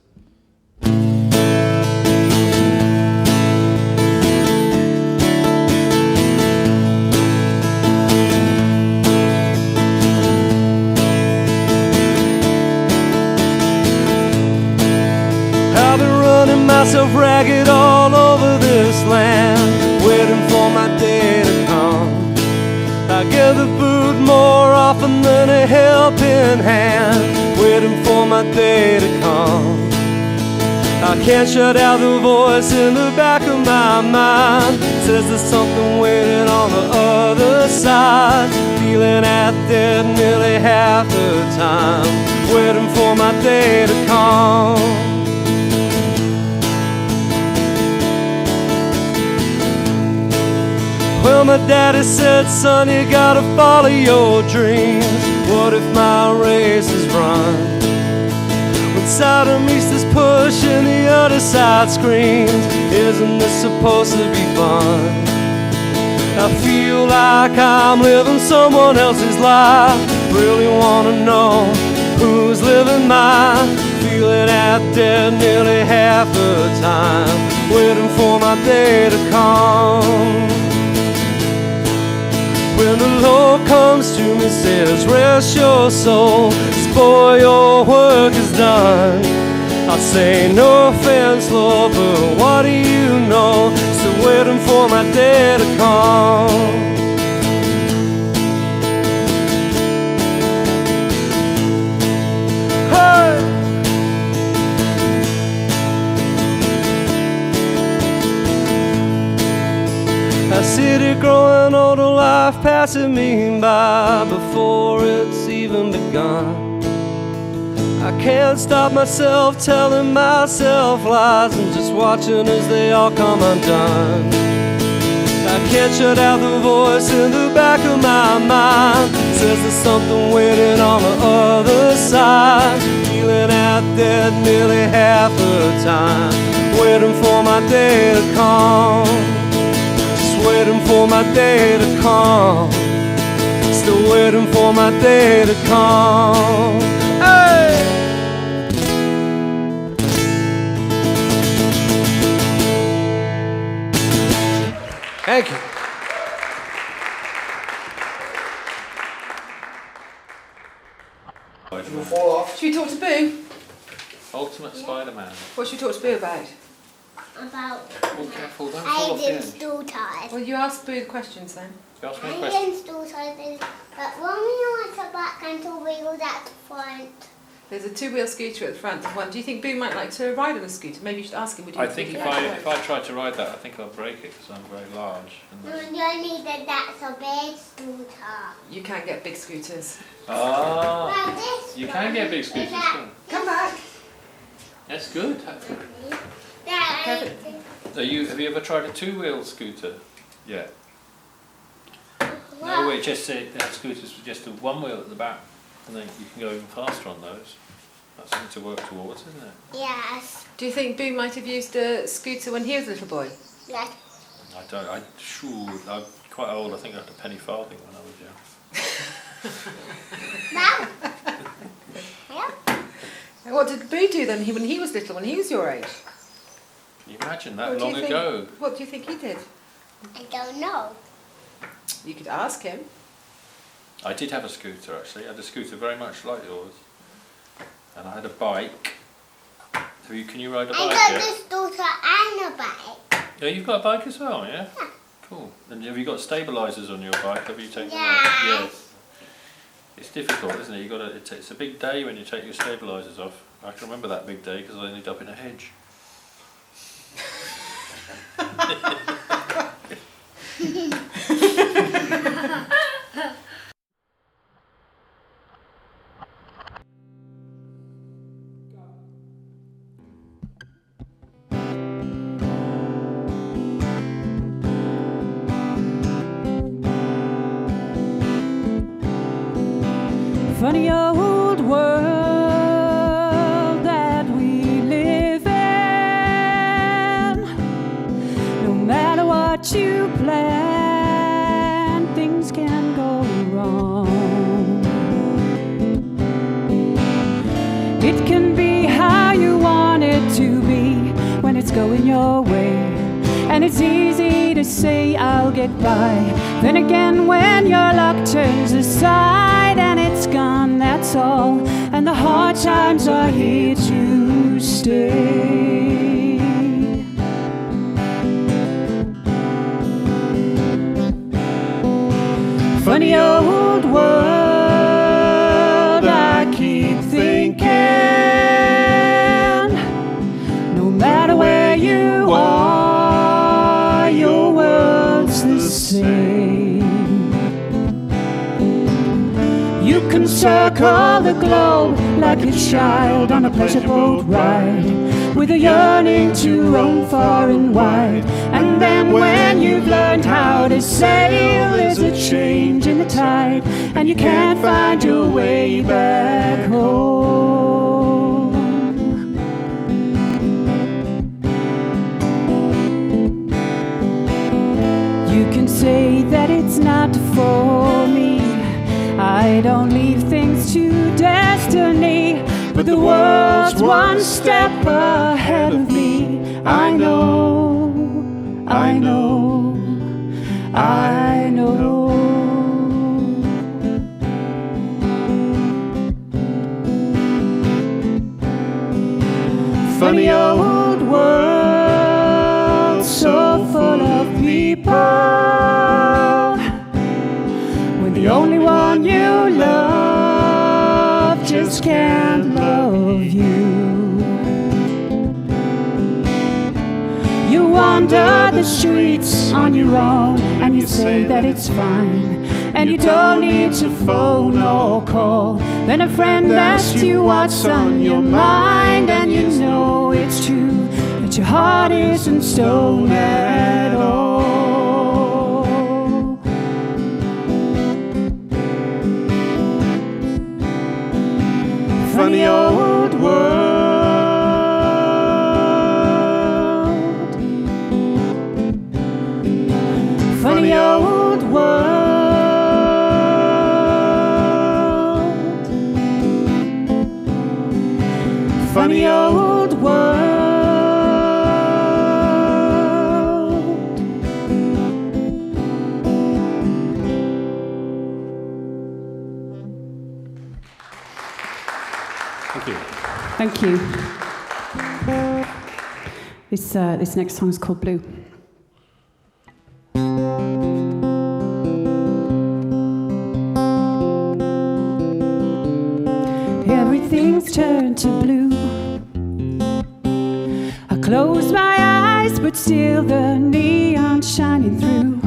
I've been running myself ragged all over this land, waiting for my day to come. I get the boot more often than a helping hand, waiting for my day to come. I can't shut out the voice in the back of my mind says there's something waiting on the other side. Feeling at dead nearly half the time, waiting for my day to come. Well, my daddy said, son, you gotta follow your dreams. What if my race is run? When side of me's this push and the other side screams, isn't this supposed to be fun? I feel like I'm living someone else's life. Really wanna know who's living mine. Feeling at dead nearly half the time, waiting for my day to come. When the Lord comes to me, says, rest your soul, this boy, your work is done. I'll say, no offense, Lord, but what do you know? Still waiting for my day to come. Hey! I see it growing older, life passing me by before it's even begun. I can't stop myself telling myself lies and just watching as they all come undone. I can't shut out the voice in the back of my mind, says there's something waiting on the other side. Feeling out dead nearly half the time, waiting for my day to come. Waiting for my day to come. Still waiting for my day to come. Hey! Thank you. Should we talk to Boo? Ultimate Spider-Man. What should we talk to Boo about? About Oh, careful, don't fall off the Aiden's edge. daughter. Well, you ask Boo the questions then. You ask me a question. Aiden's daughter is that when we want the back and two wheels at the front. There's a two-wheel scooter at the front of one. Do you think Boo might like to ride on a scooter? Maybe you should ask him. Would you I think would if you like to I try to ride that, I think I'll break it because I'm very large. No, you need that's a big scooter. You can't get big scooters. Ah, Well, this you can get big scooters. Too. Come back. That's good. That Have you ever tried a two-wheel scooter? Yeah. well, No, wait, just say that scooters with just a one wheel at the back, and then you can go even faster on those. That's something to work towards, isn't it? yes. Do you think Boo might have used a scooter when he was a little boy? Yes. I don't. I'm quite old. I think I had a penny farthing when I was young. Now. Yeah. And what did Boo do then when he was little, when he was your age? Can you imagine that What do you long think- ago? What do you think he did? I don't know. You could ask him. I did have a scooter actually. I had a scooter very much like yours, and I had a bike. Can you ride a I bike? got Yeah? this daughter and a bike. Yeah, you've got a bike as well, yeah? Yeah. Cool. And have you got stabilisers on your bike? Have you taken them Yes. off? Yes. It's difficult, isn't it? It's a big day when you take your stabilisers off. I can remember that big day because I ended up in a hedge. Funny old world that we live in. No matter what you plan, things can go wrong. It can be how you want it to be when it's going your way. And it's easy to say I'll get by. Then again, when your luck turns aside and it's gone, that's all. And the hard times are here to stay. Funny old world, I keep thinking, no matter where you are, can circle the globe like a child on a pleasure boat ride, with a yearning to roam far and wide. And then when you've learned how to sail, there's a change in the tide, and you can't find your way back home. You can say that it's not for me, I don't leave things to destiny, but the world's one step ahead of me. I know, I know, I know. Funny old world, so full of people, when the only one you love just can't love you. You wander the streets on your own, and you say that it's fine, and you don't need to phone or call. Then a friend asks you what's on your mind, and you know it's true that your heart isn't stone at all. Funny old world, funny old world, funny old world. Thank you. This next song is called Blue. Everything's turned to blue. I close my eyes, but still the neon's shining through.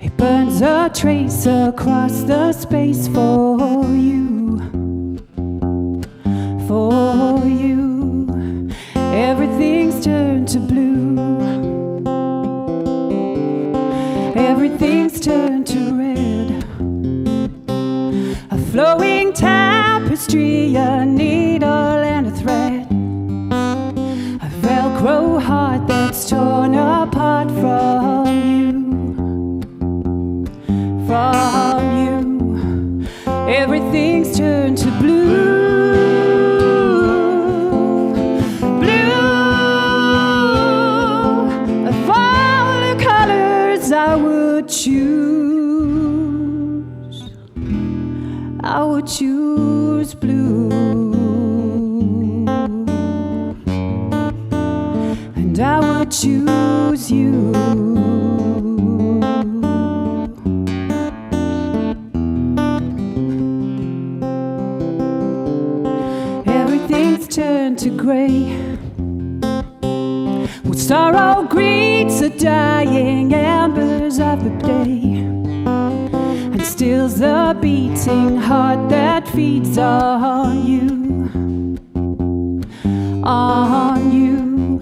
It burns a trace across the space for you. For you, everything's turned to blue. Everything's turned to red. A flowing tapestry, a needle and a thread. A Velcro heart that's torn apart from you. From you, everything's turned to blue. I would choose blue, and I would choose you. Everything's turned to grey, with sorrow greets the dying embers of the day, and stills the beating heart that feeds on you. On you,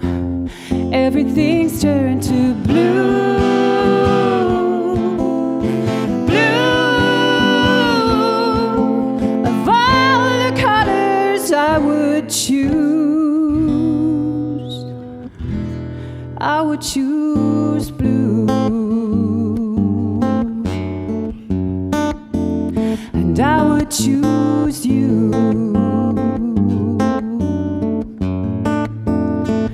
everything's turned to blue. Blue, of all the colors I would choose, I would choose blue. And I would choose you.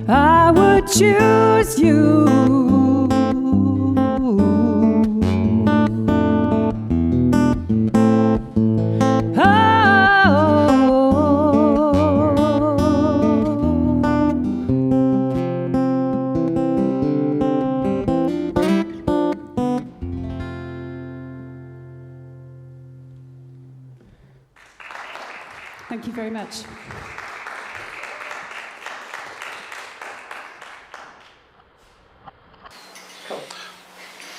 I would choose you. Thank you very much. Cool.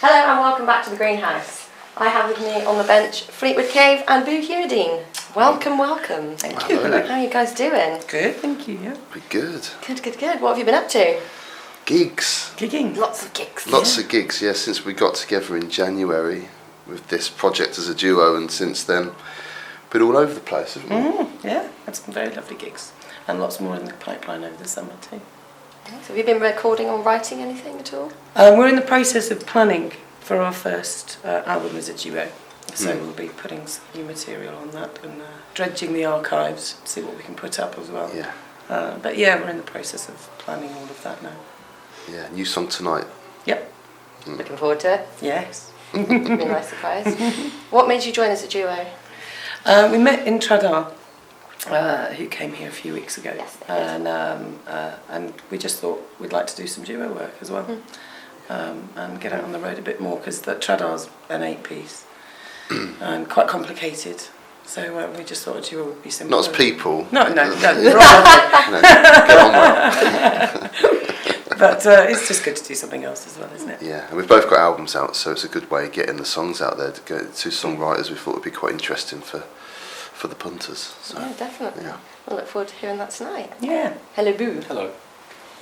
Hello and welcome back to the greenhouse. I have with me on the bench Fleetwood Cave and Boo Hewardine. Welcome, welcome. Thank you. How are you guys doing? Good, thank you. Yeah. Pretty good. Good. What have you been up to? Gigs. Gigging. Lots of gigs. Lots of gigs, yeah, since we got together in January with this project as a duo, and since then, been all over the place, haven't we? Yeah, had some very lovely gigs. And lots more in the pipeline over the summer too. So have you been recording or writing anything at all? We're in the process of planning for our first album as a duo. So we'll be putting some new material on that and dredging the archives, see what we can put up as well. Yeah. But yeah, we're in the process of planning all of that now. Yeah, new song tonight. Yep. Looking forward to it. Yes. Be a nice surprise. What made you join as a duo? We met in Tradar, who came here a few weeks ago. Yes, and we just thought we'd like to do some duo work as well. And get out on the road a bit more, because the Tradar's an 8-piece and quite complicated. So we just thought a duo would be simple. Not as people. No, they're all lovely. No, get on with it. But it's just good to do something else as well, isn't it? Yeah, and we've both got albums out, so it's a good way of getting the songs out there. To go to songwriters, we thought would be quite interesting for the punters. So, yeah, definitely. Yeah. I look forward to hearing that tonight. Yeah. Hello, Boo. Hello.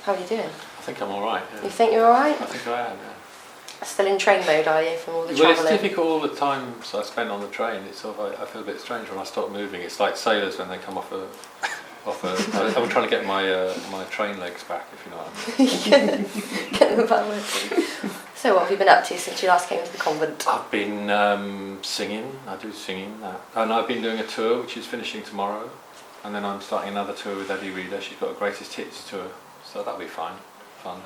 How are you doing? I think I'm all right. Yeah. You think you're all right? I think I am. Yeah. Still in train mode, are you, from all the Well, it's travelling? difficult all the time. So I spend on the train. It's sort of I feel a bit strange when I stop moving. It's like sailors when they come off a. I'm trying to get my my train legs back, if you know what I mean. Get them back working. So what have you been up to since you last came to the convent? I've been singing. I do singing, and I've been doing a tour which is finishing tomorrow, and then I'm starting another tour with Eddie Reader. She's got a greatest hits tour, so that'll be fun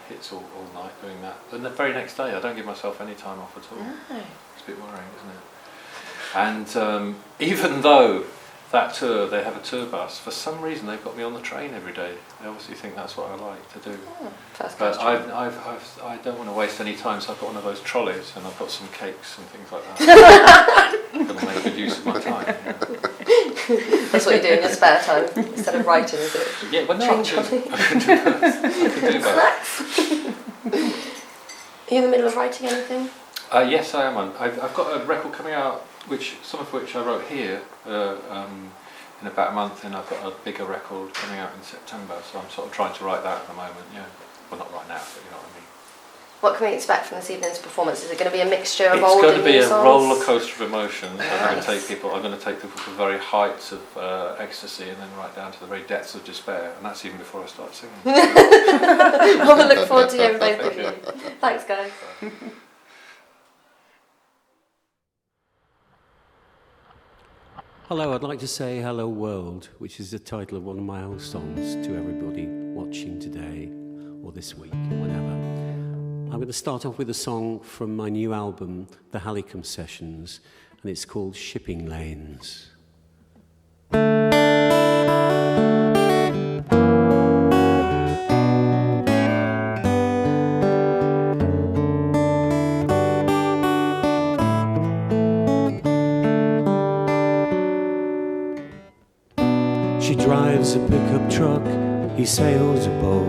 hits all night doing that. Then the very next day, I don't give myself any time off at all. No. It's a bit worrying, isn't it? And even though that tour, they have a tour bus, for some reason they've got me on the train every day. They obviously think that's what I like to do. But I don't want to waste any time, so I've got one of those trolleys and I've got some cakes and things like that. I'm going to make good use of my time. Yeah. That's what you do in your spare time, instead of writing, is it? Yeah, well, no, Train I trolley. can do both. I can do both. Are you in the middle of writing anything? Yes, I am. I've got a record coming out, some of which I wrote here in about a month, and I've got a bigger record coming out in September, so I'm sort of trying to write that at the moment, yeah. Well, not right now, but you know what I mean. What can we expect from this evening's performance? Is it going to be a mixture of It's old going and to be new a songs? roller coaster of emotions. Nice. I'm going to take people to very heights of ecstasy, and then right down to the very depths of despair, and that's even before I start singing. Well, I look forward to hearing both of you. Thanks, guys. Hello, I'd like to say Hello World, which is the title of one of my old songs, to everybody watching today or this week, whenever. I'm going to start off with a song from my new album, The Hallicum Sessions, and it's called Shipping Lanes. She drives a pickup truck, he sails a boat.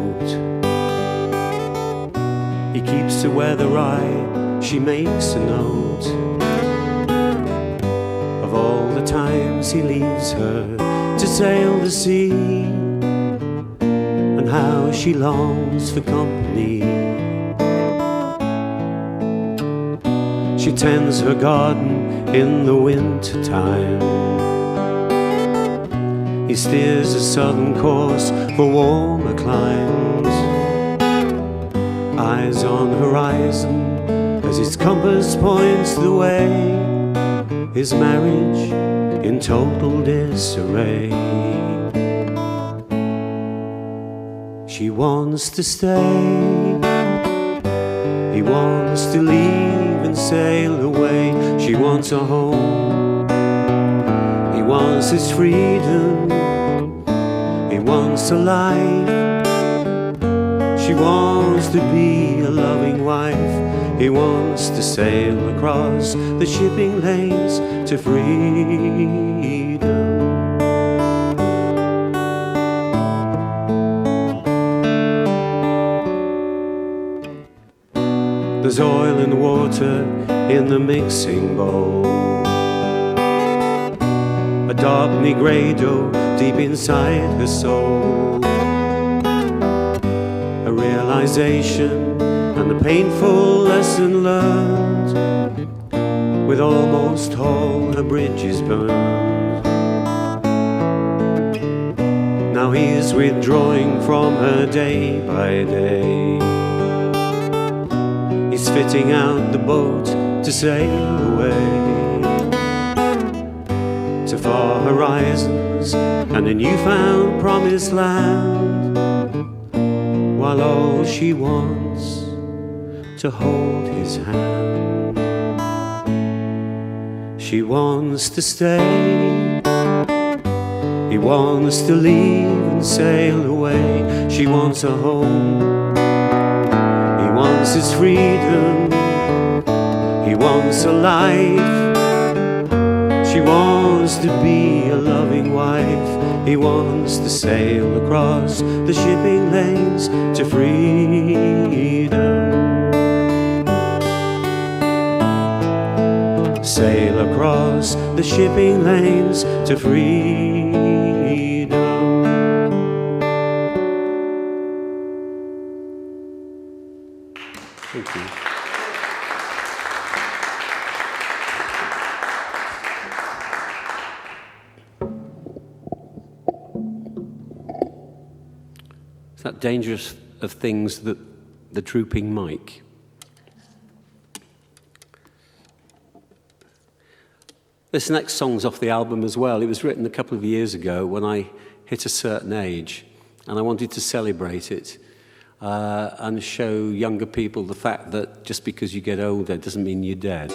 He keeps the weather right, she makes a note of all the times he leaves her to sail the sea, and how she longs for company. She tends her garden in the winter time. He steers a southern course for warmer climes. Eyes on horizon as his compass points the way. His marriage in total disarray. She wants to stay, he wants to leave and sail away. She wants a home, he wants his freedom, he wants a life. She wants to be a loving wife. He wants to sail across the shipping lanes to freedom. There's oil and water in the mixing bowl. A dark negredo deep inside her soul. A realization and a painful lesson learned, with almost all her bridges burned. Now he is withdrawing from her day by day. He's fitting out the boat to sail away to far horizons and a newfound promised land, while all she wants to hold his hand. She wants to stay, he wants to leave and sail away. She wants a home, he wants his freedom, he wants a life. She wants to be a loving wife. He wants to sail across the shipping lanes to freedom. Sail across the shipping lanes to freedom. Thank you. Is that dangerous of things that the drooping mic? This next song's off the album as well. It was written a couple of years ago when I hit a certain age, and I wanted to celebrate it and show younger people the fact that just because you get older doesn't mean you're dead.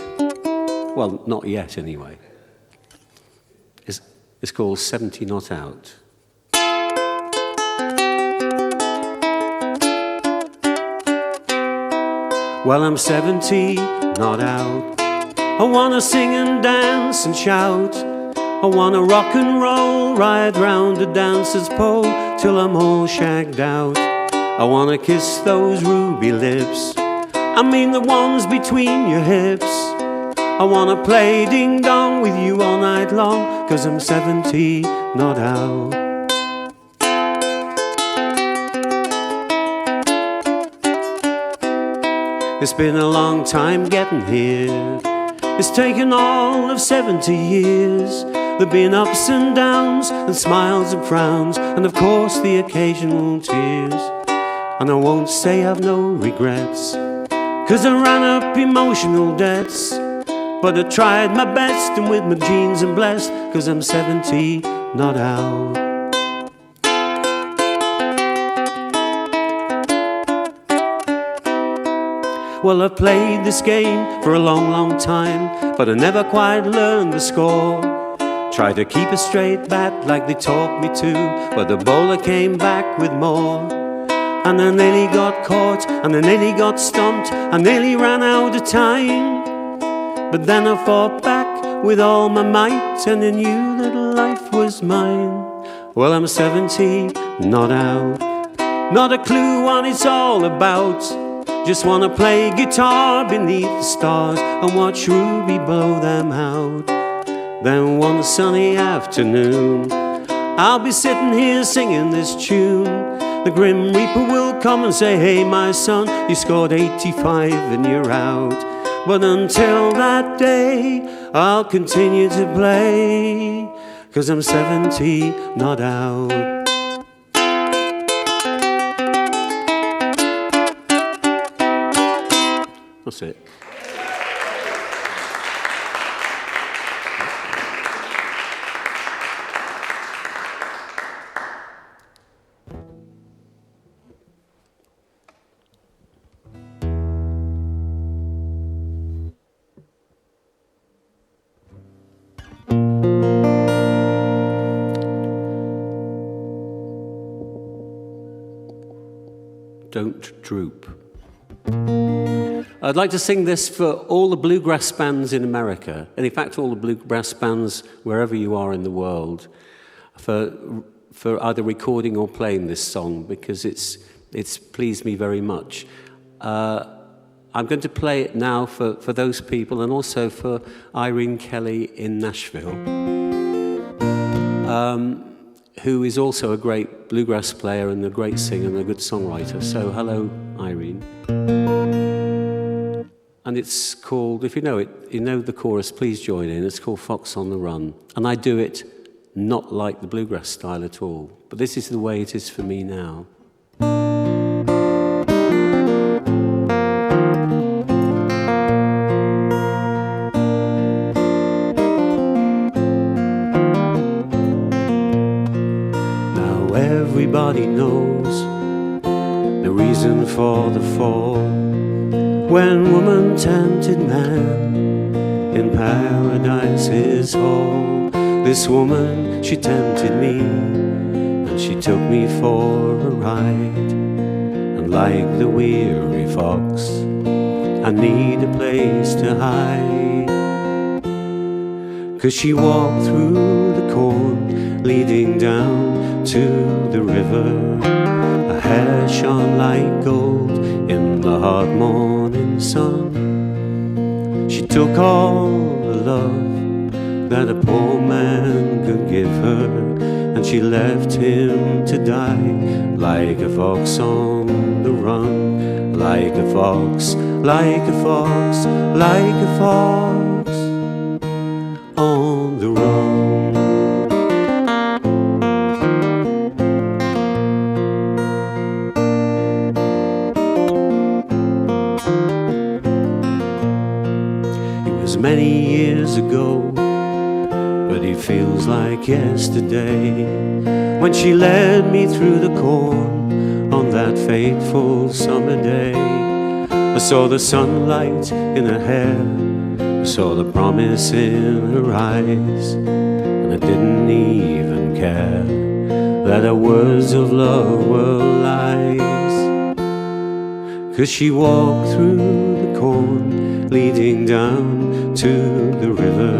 Well, not yet anyway. It's called 70 Not Out. Well, I'm 70, not out. I wanna sing and dance and shout. I wanna rock and roll, ride round the dancer's pole till I'm all shagged out. I wanna kiss those ruby lips, I mean the ones between your hips. I wanna play ding-dong with you all night long, 'cause I'm 70, not out. It's been a long time getting here. It's taken all of 70 years. There've been ups and downs and smiles and frowns, and of course the occasional tears. And I won't say I've no regrets, 'cause I ran up emotional debts. But I tried my best, and with my genes I'm blessed, 'cause I'm 70, not out. Well, I've played this game for a long, long time, but I never quite learned the score. Tried to keep a straight bat like they taught me to, but the bowler came back with more. And I nearly got caught, and I nearly got stumped, I nearly ran out of time. But then I fought back with all my might, and I knew that life was mine. Well, I'm 70, not out, not a clue what it's all about. Just wanna play guitar beneath the stars and watch Ruby blow them out. Then one sunny afternoon, I'll be sitting here singing this tune. The Grim Reaper will come and say, "Hey, my son, you scored 85 and you're out." But until that day, I'll continue to play, 'cause I'm 70, not out. That's it. Don't droop. I'd like to sing this for all the bluegrass bands in America, and in fact all the bluegrass bands wherever you are in the world, for either recording or playing this song, because it's pleased me very much. I'm going to play it now for those people and also for Irene Kelly in Nashville, who is also a great bluegrass player and a great singer and a good songwriter. So hello, Irene. And it's called, if you know it, you know the chorus, please join in. It's called Fox on the Run. And I do it not like the bluegrass style at all, but this is the way it is for me now. Now everybody knows the reason for the fall. When woman tempted man in paradise's hall, this woman, she tempted me, and she took me for a ride. And like the weary fox, I need a place to hide. 'Cause she walked through the corn, leading down to the river. Her hair shone like gold in the hot morning sun. She took all the love that a poor man could give her, and she left him to die like a fox on the run. Like a fox, like a fox, like a fox on the run. Many years ago, but it feels like yesterday, when she led me through the corn on that fateful summer day. I saw the sunlight in her hair, I saw the promise in her eyes, and I didn't even care that her words of love were lies. 'Cause she walked through the corn, leading down to the river.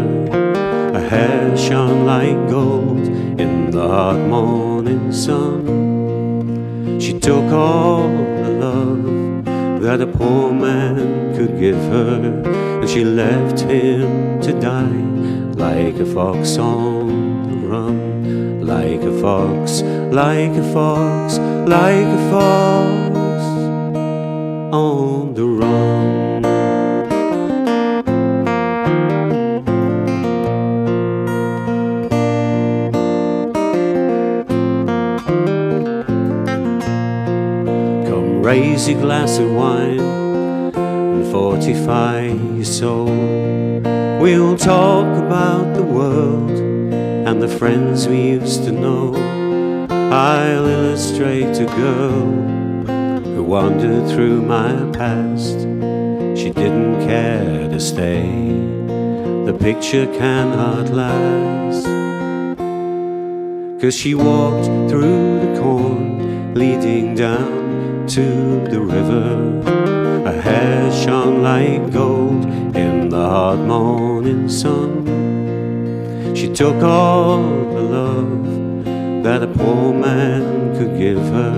Her hair shone like gold in the hot morning sun. She took all the love that a poor man could give her, and she left him to die like a fox on the run. Like a fox, like a fox, like a fox on the run. Raise your glass of wine and fortify your soul. We'll talk about the world and the friends we used to know. I'll illustrate a girl who wandered through my past. She didn't care to stay, the picture cannot last. 'Cause she walked through the corn, leading down to the river. Her hair shone like gold in the hot morning sun. She took all the love that a poor man could give her,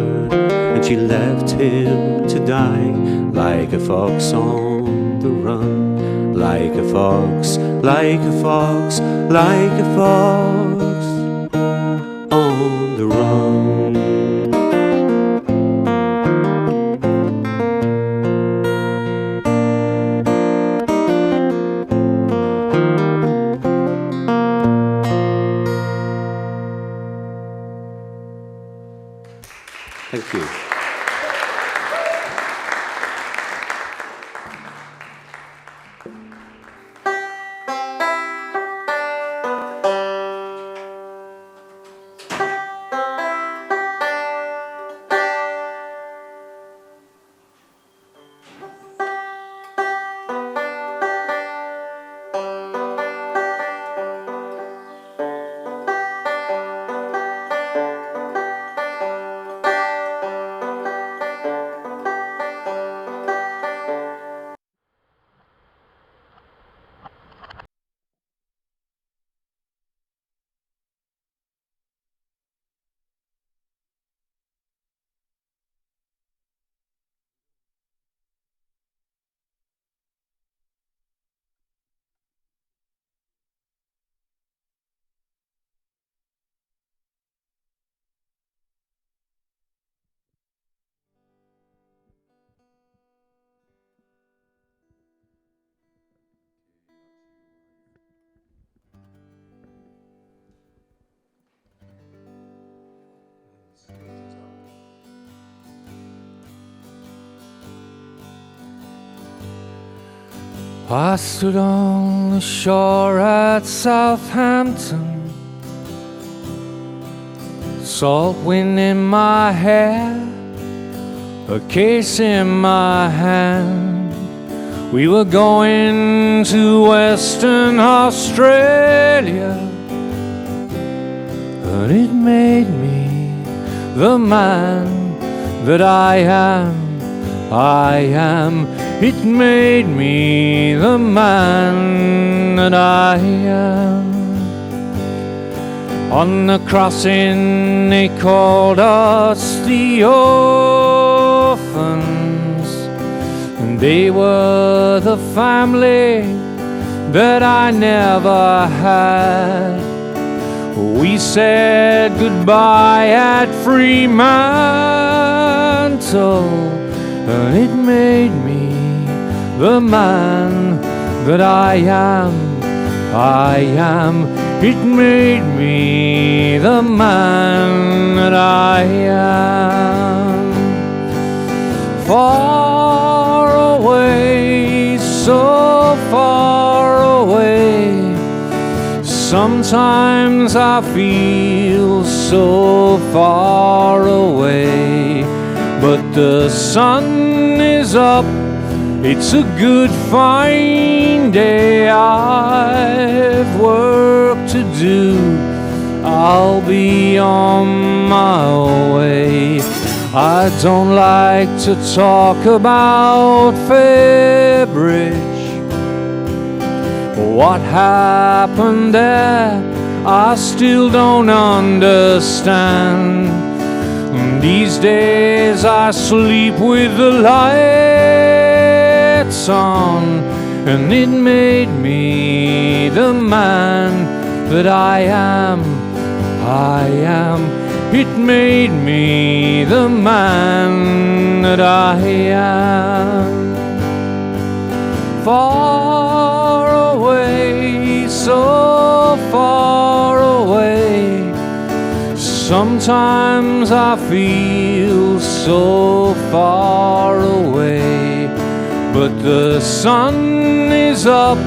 and she left him to die like a fox on the run. Like a fox, like a fox, like a fox on the run. Thank you. I stood on the shore at Southampton, salt wind in my hair, a case in my hand. We were going to Western Australia, and it made me the man that I am. It made me the man that I am. On the crossing they called us the orphans, and they were the family that I never had. We said goodbye at Fremantle, and it made me the man that I am. It made me the man that I am. Far away, so far away, sometimes I feel so far away, but the sun is up. It's a good fine day. I've work to do. I'll be on my way. I don't like to talk about Fairbridge. What happened there, I still don't understand. These days I sleep with the lights on, and it made me the man that I am. It made me the man that I am. Far away, so far away, sometimes I feel so far away, but the sun is up.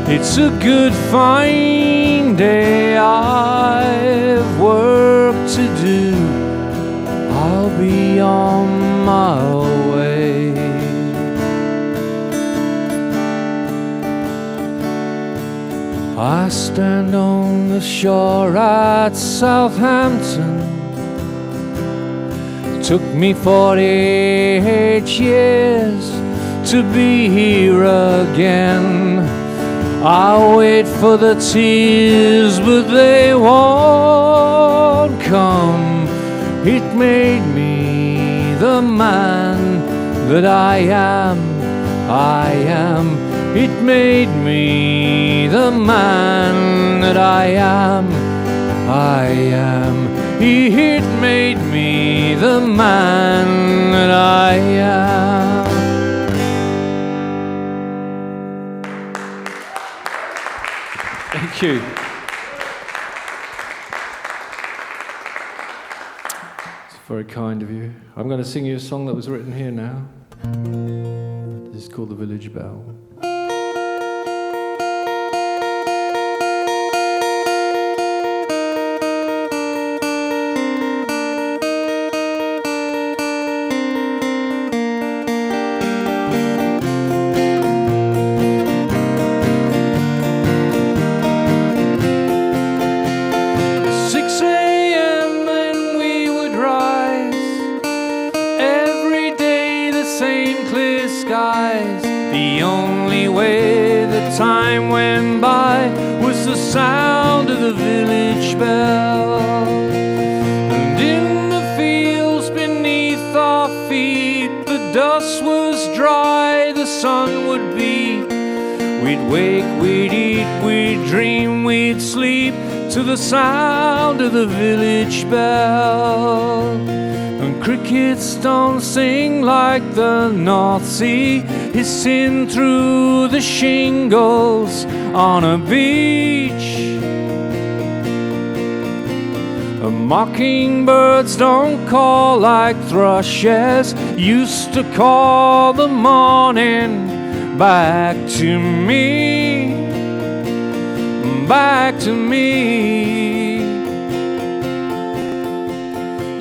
It's a good fine day. I've work to do. I'll be on my way. I stand on the shore at Southampton. Took me 48 years to be here again. I wait for the tears, but they won't come. It made me the man that I am. It made me the man that I am. It made me the man that I am. Thank you. It's very kind of you. I'm going to sing you a song that was written here now. This is called The Village Bell. Time went by was the sound of the village bell, and in the fields beneath our feet the dust was dry, the sun would beat. We'd wake, we'd eat, we'd dream, we'd sleep to the sound of the village bell. And crickets don't sing like the North Sea, hissing through the shingles on a beach. And mockingbirds don't call like thrushes used to call the morning back to me, back to me.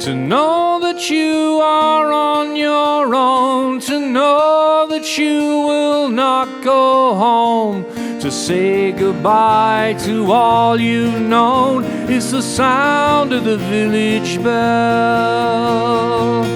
To know that you are on your own, to know that you will not go home, to say goodbye to all you've known. It's the sound of the village bell.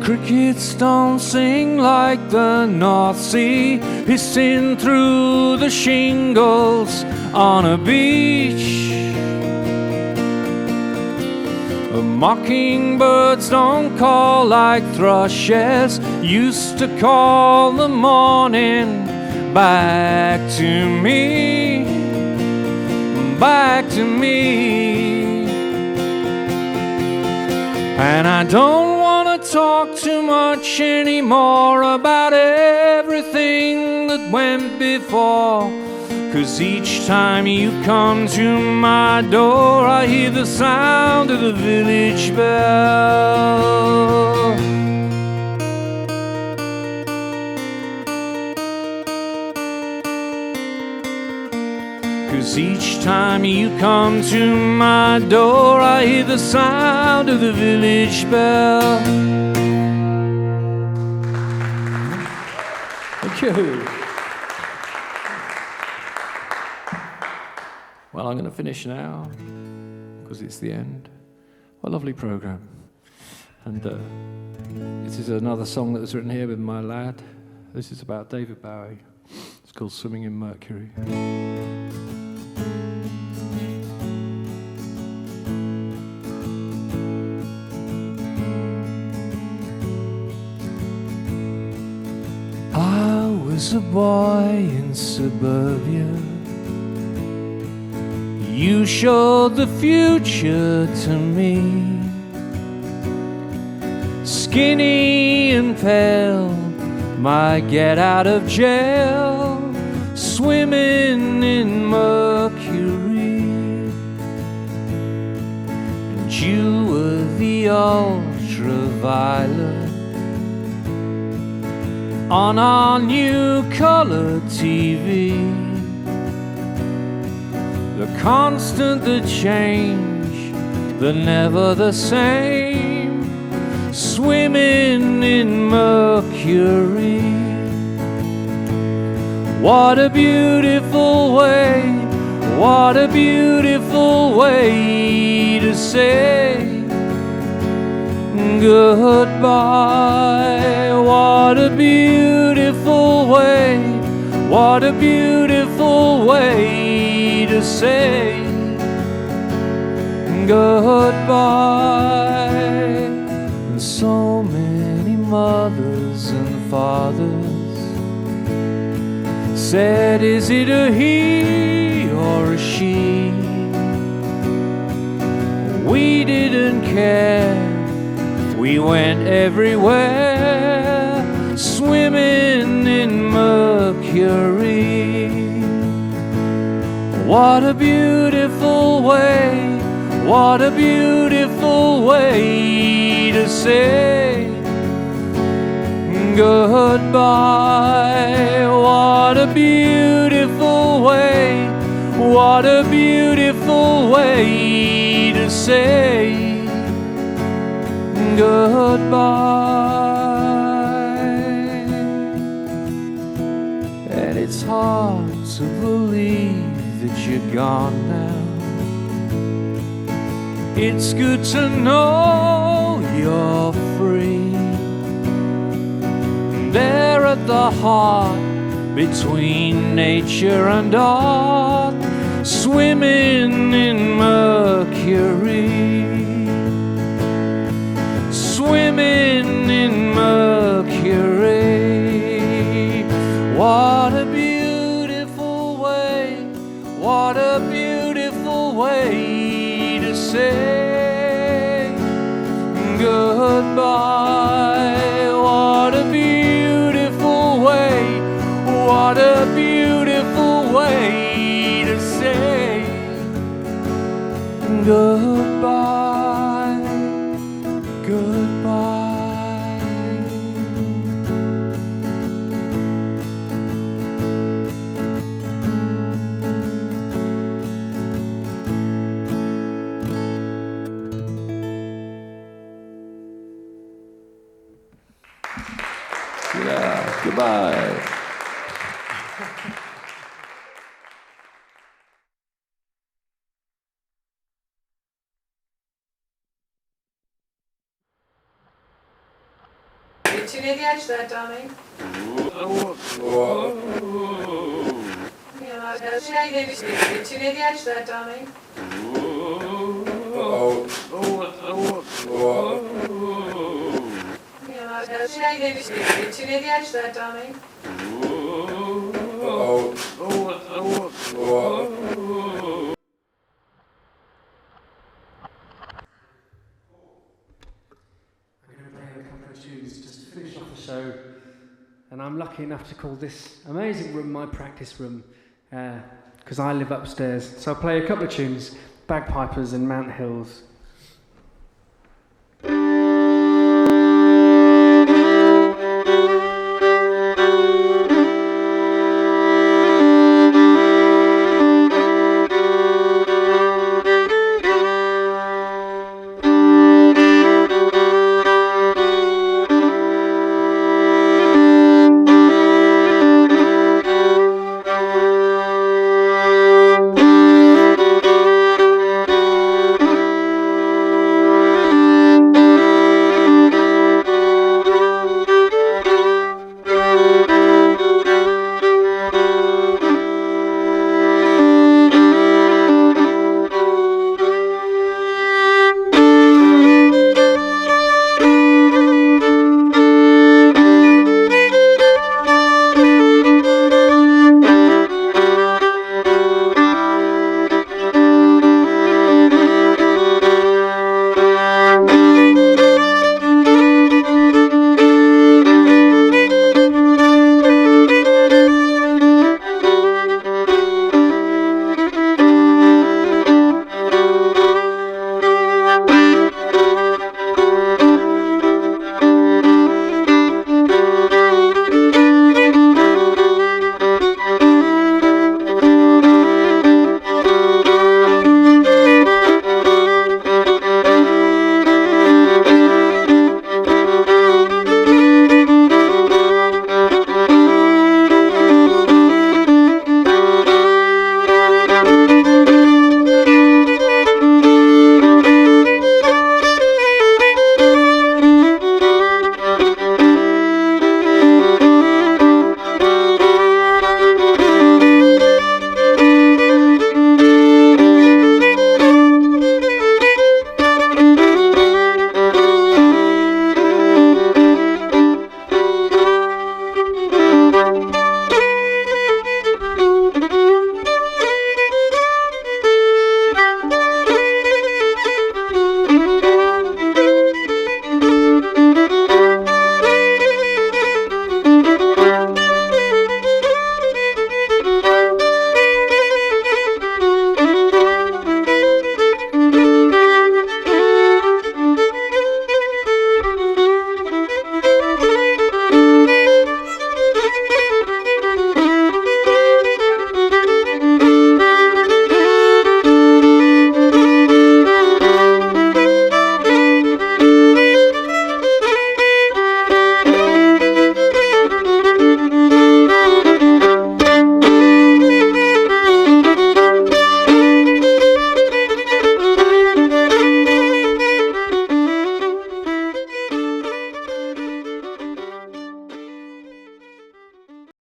Crickets don't sing like the North Sea, hissing through the shingles on a beach. Mockingbirds don't call like thrushes used to call the morning. Back to me, back to me. And I don't want to talk too much anymore about everything that went before, 'cause each time you come to my door I hear the sound of the village bell. 'Cause each time you come to my door I hear the sound of the village bell. Thank you. Well, I'm going to finish now because it's the end. What a lovely programme. And this is another song that was written here with my lad. This is about David Bowie. It's called Swimming in Mercury. I was a boy in suburbia. You showed the future to me. Skinny and pale, my get out of jail, swimming in mercury. And you were the ultraviolet on our new color TV. The constant, the change, the never the same, swimming in mercury. What a beautiful way, what a beautiful way to say goodbye. What a beautiful way, what a beautiful way to say goodbye. And so many mothers and fathers said, is it a he or a she? We didn't care, we went everywhere, swimming in mercury. What a beautiful way, what a beautiful way to say goodbye. What a beautiful way, what a beautiful way to say goodbye. And it's hard to believe that you're gone now. It's good to know you're free. There at the heart between nature and art, swimming in mercury. Swimming in mercury. What a beautiful way, what a beautiful way to say goodbye. What a beautiful way, Goodbye, goodbye. Yeah, goodbye. You're too near the edge there, darling. You're too near the edge there, darling. You're too near the edge there, darling. Just to finish off the show, and I'm lucky enough to call this amazing room my practice room because I live upstairs. So I'll play a couple of tunes, Bagpipers and Mount Hills.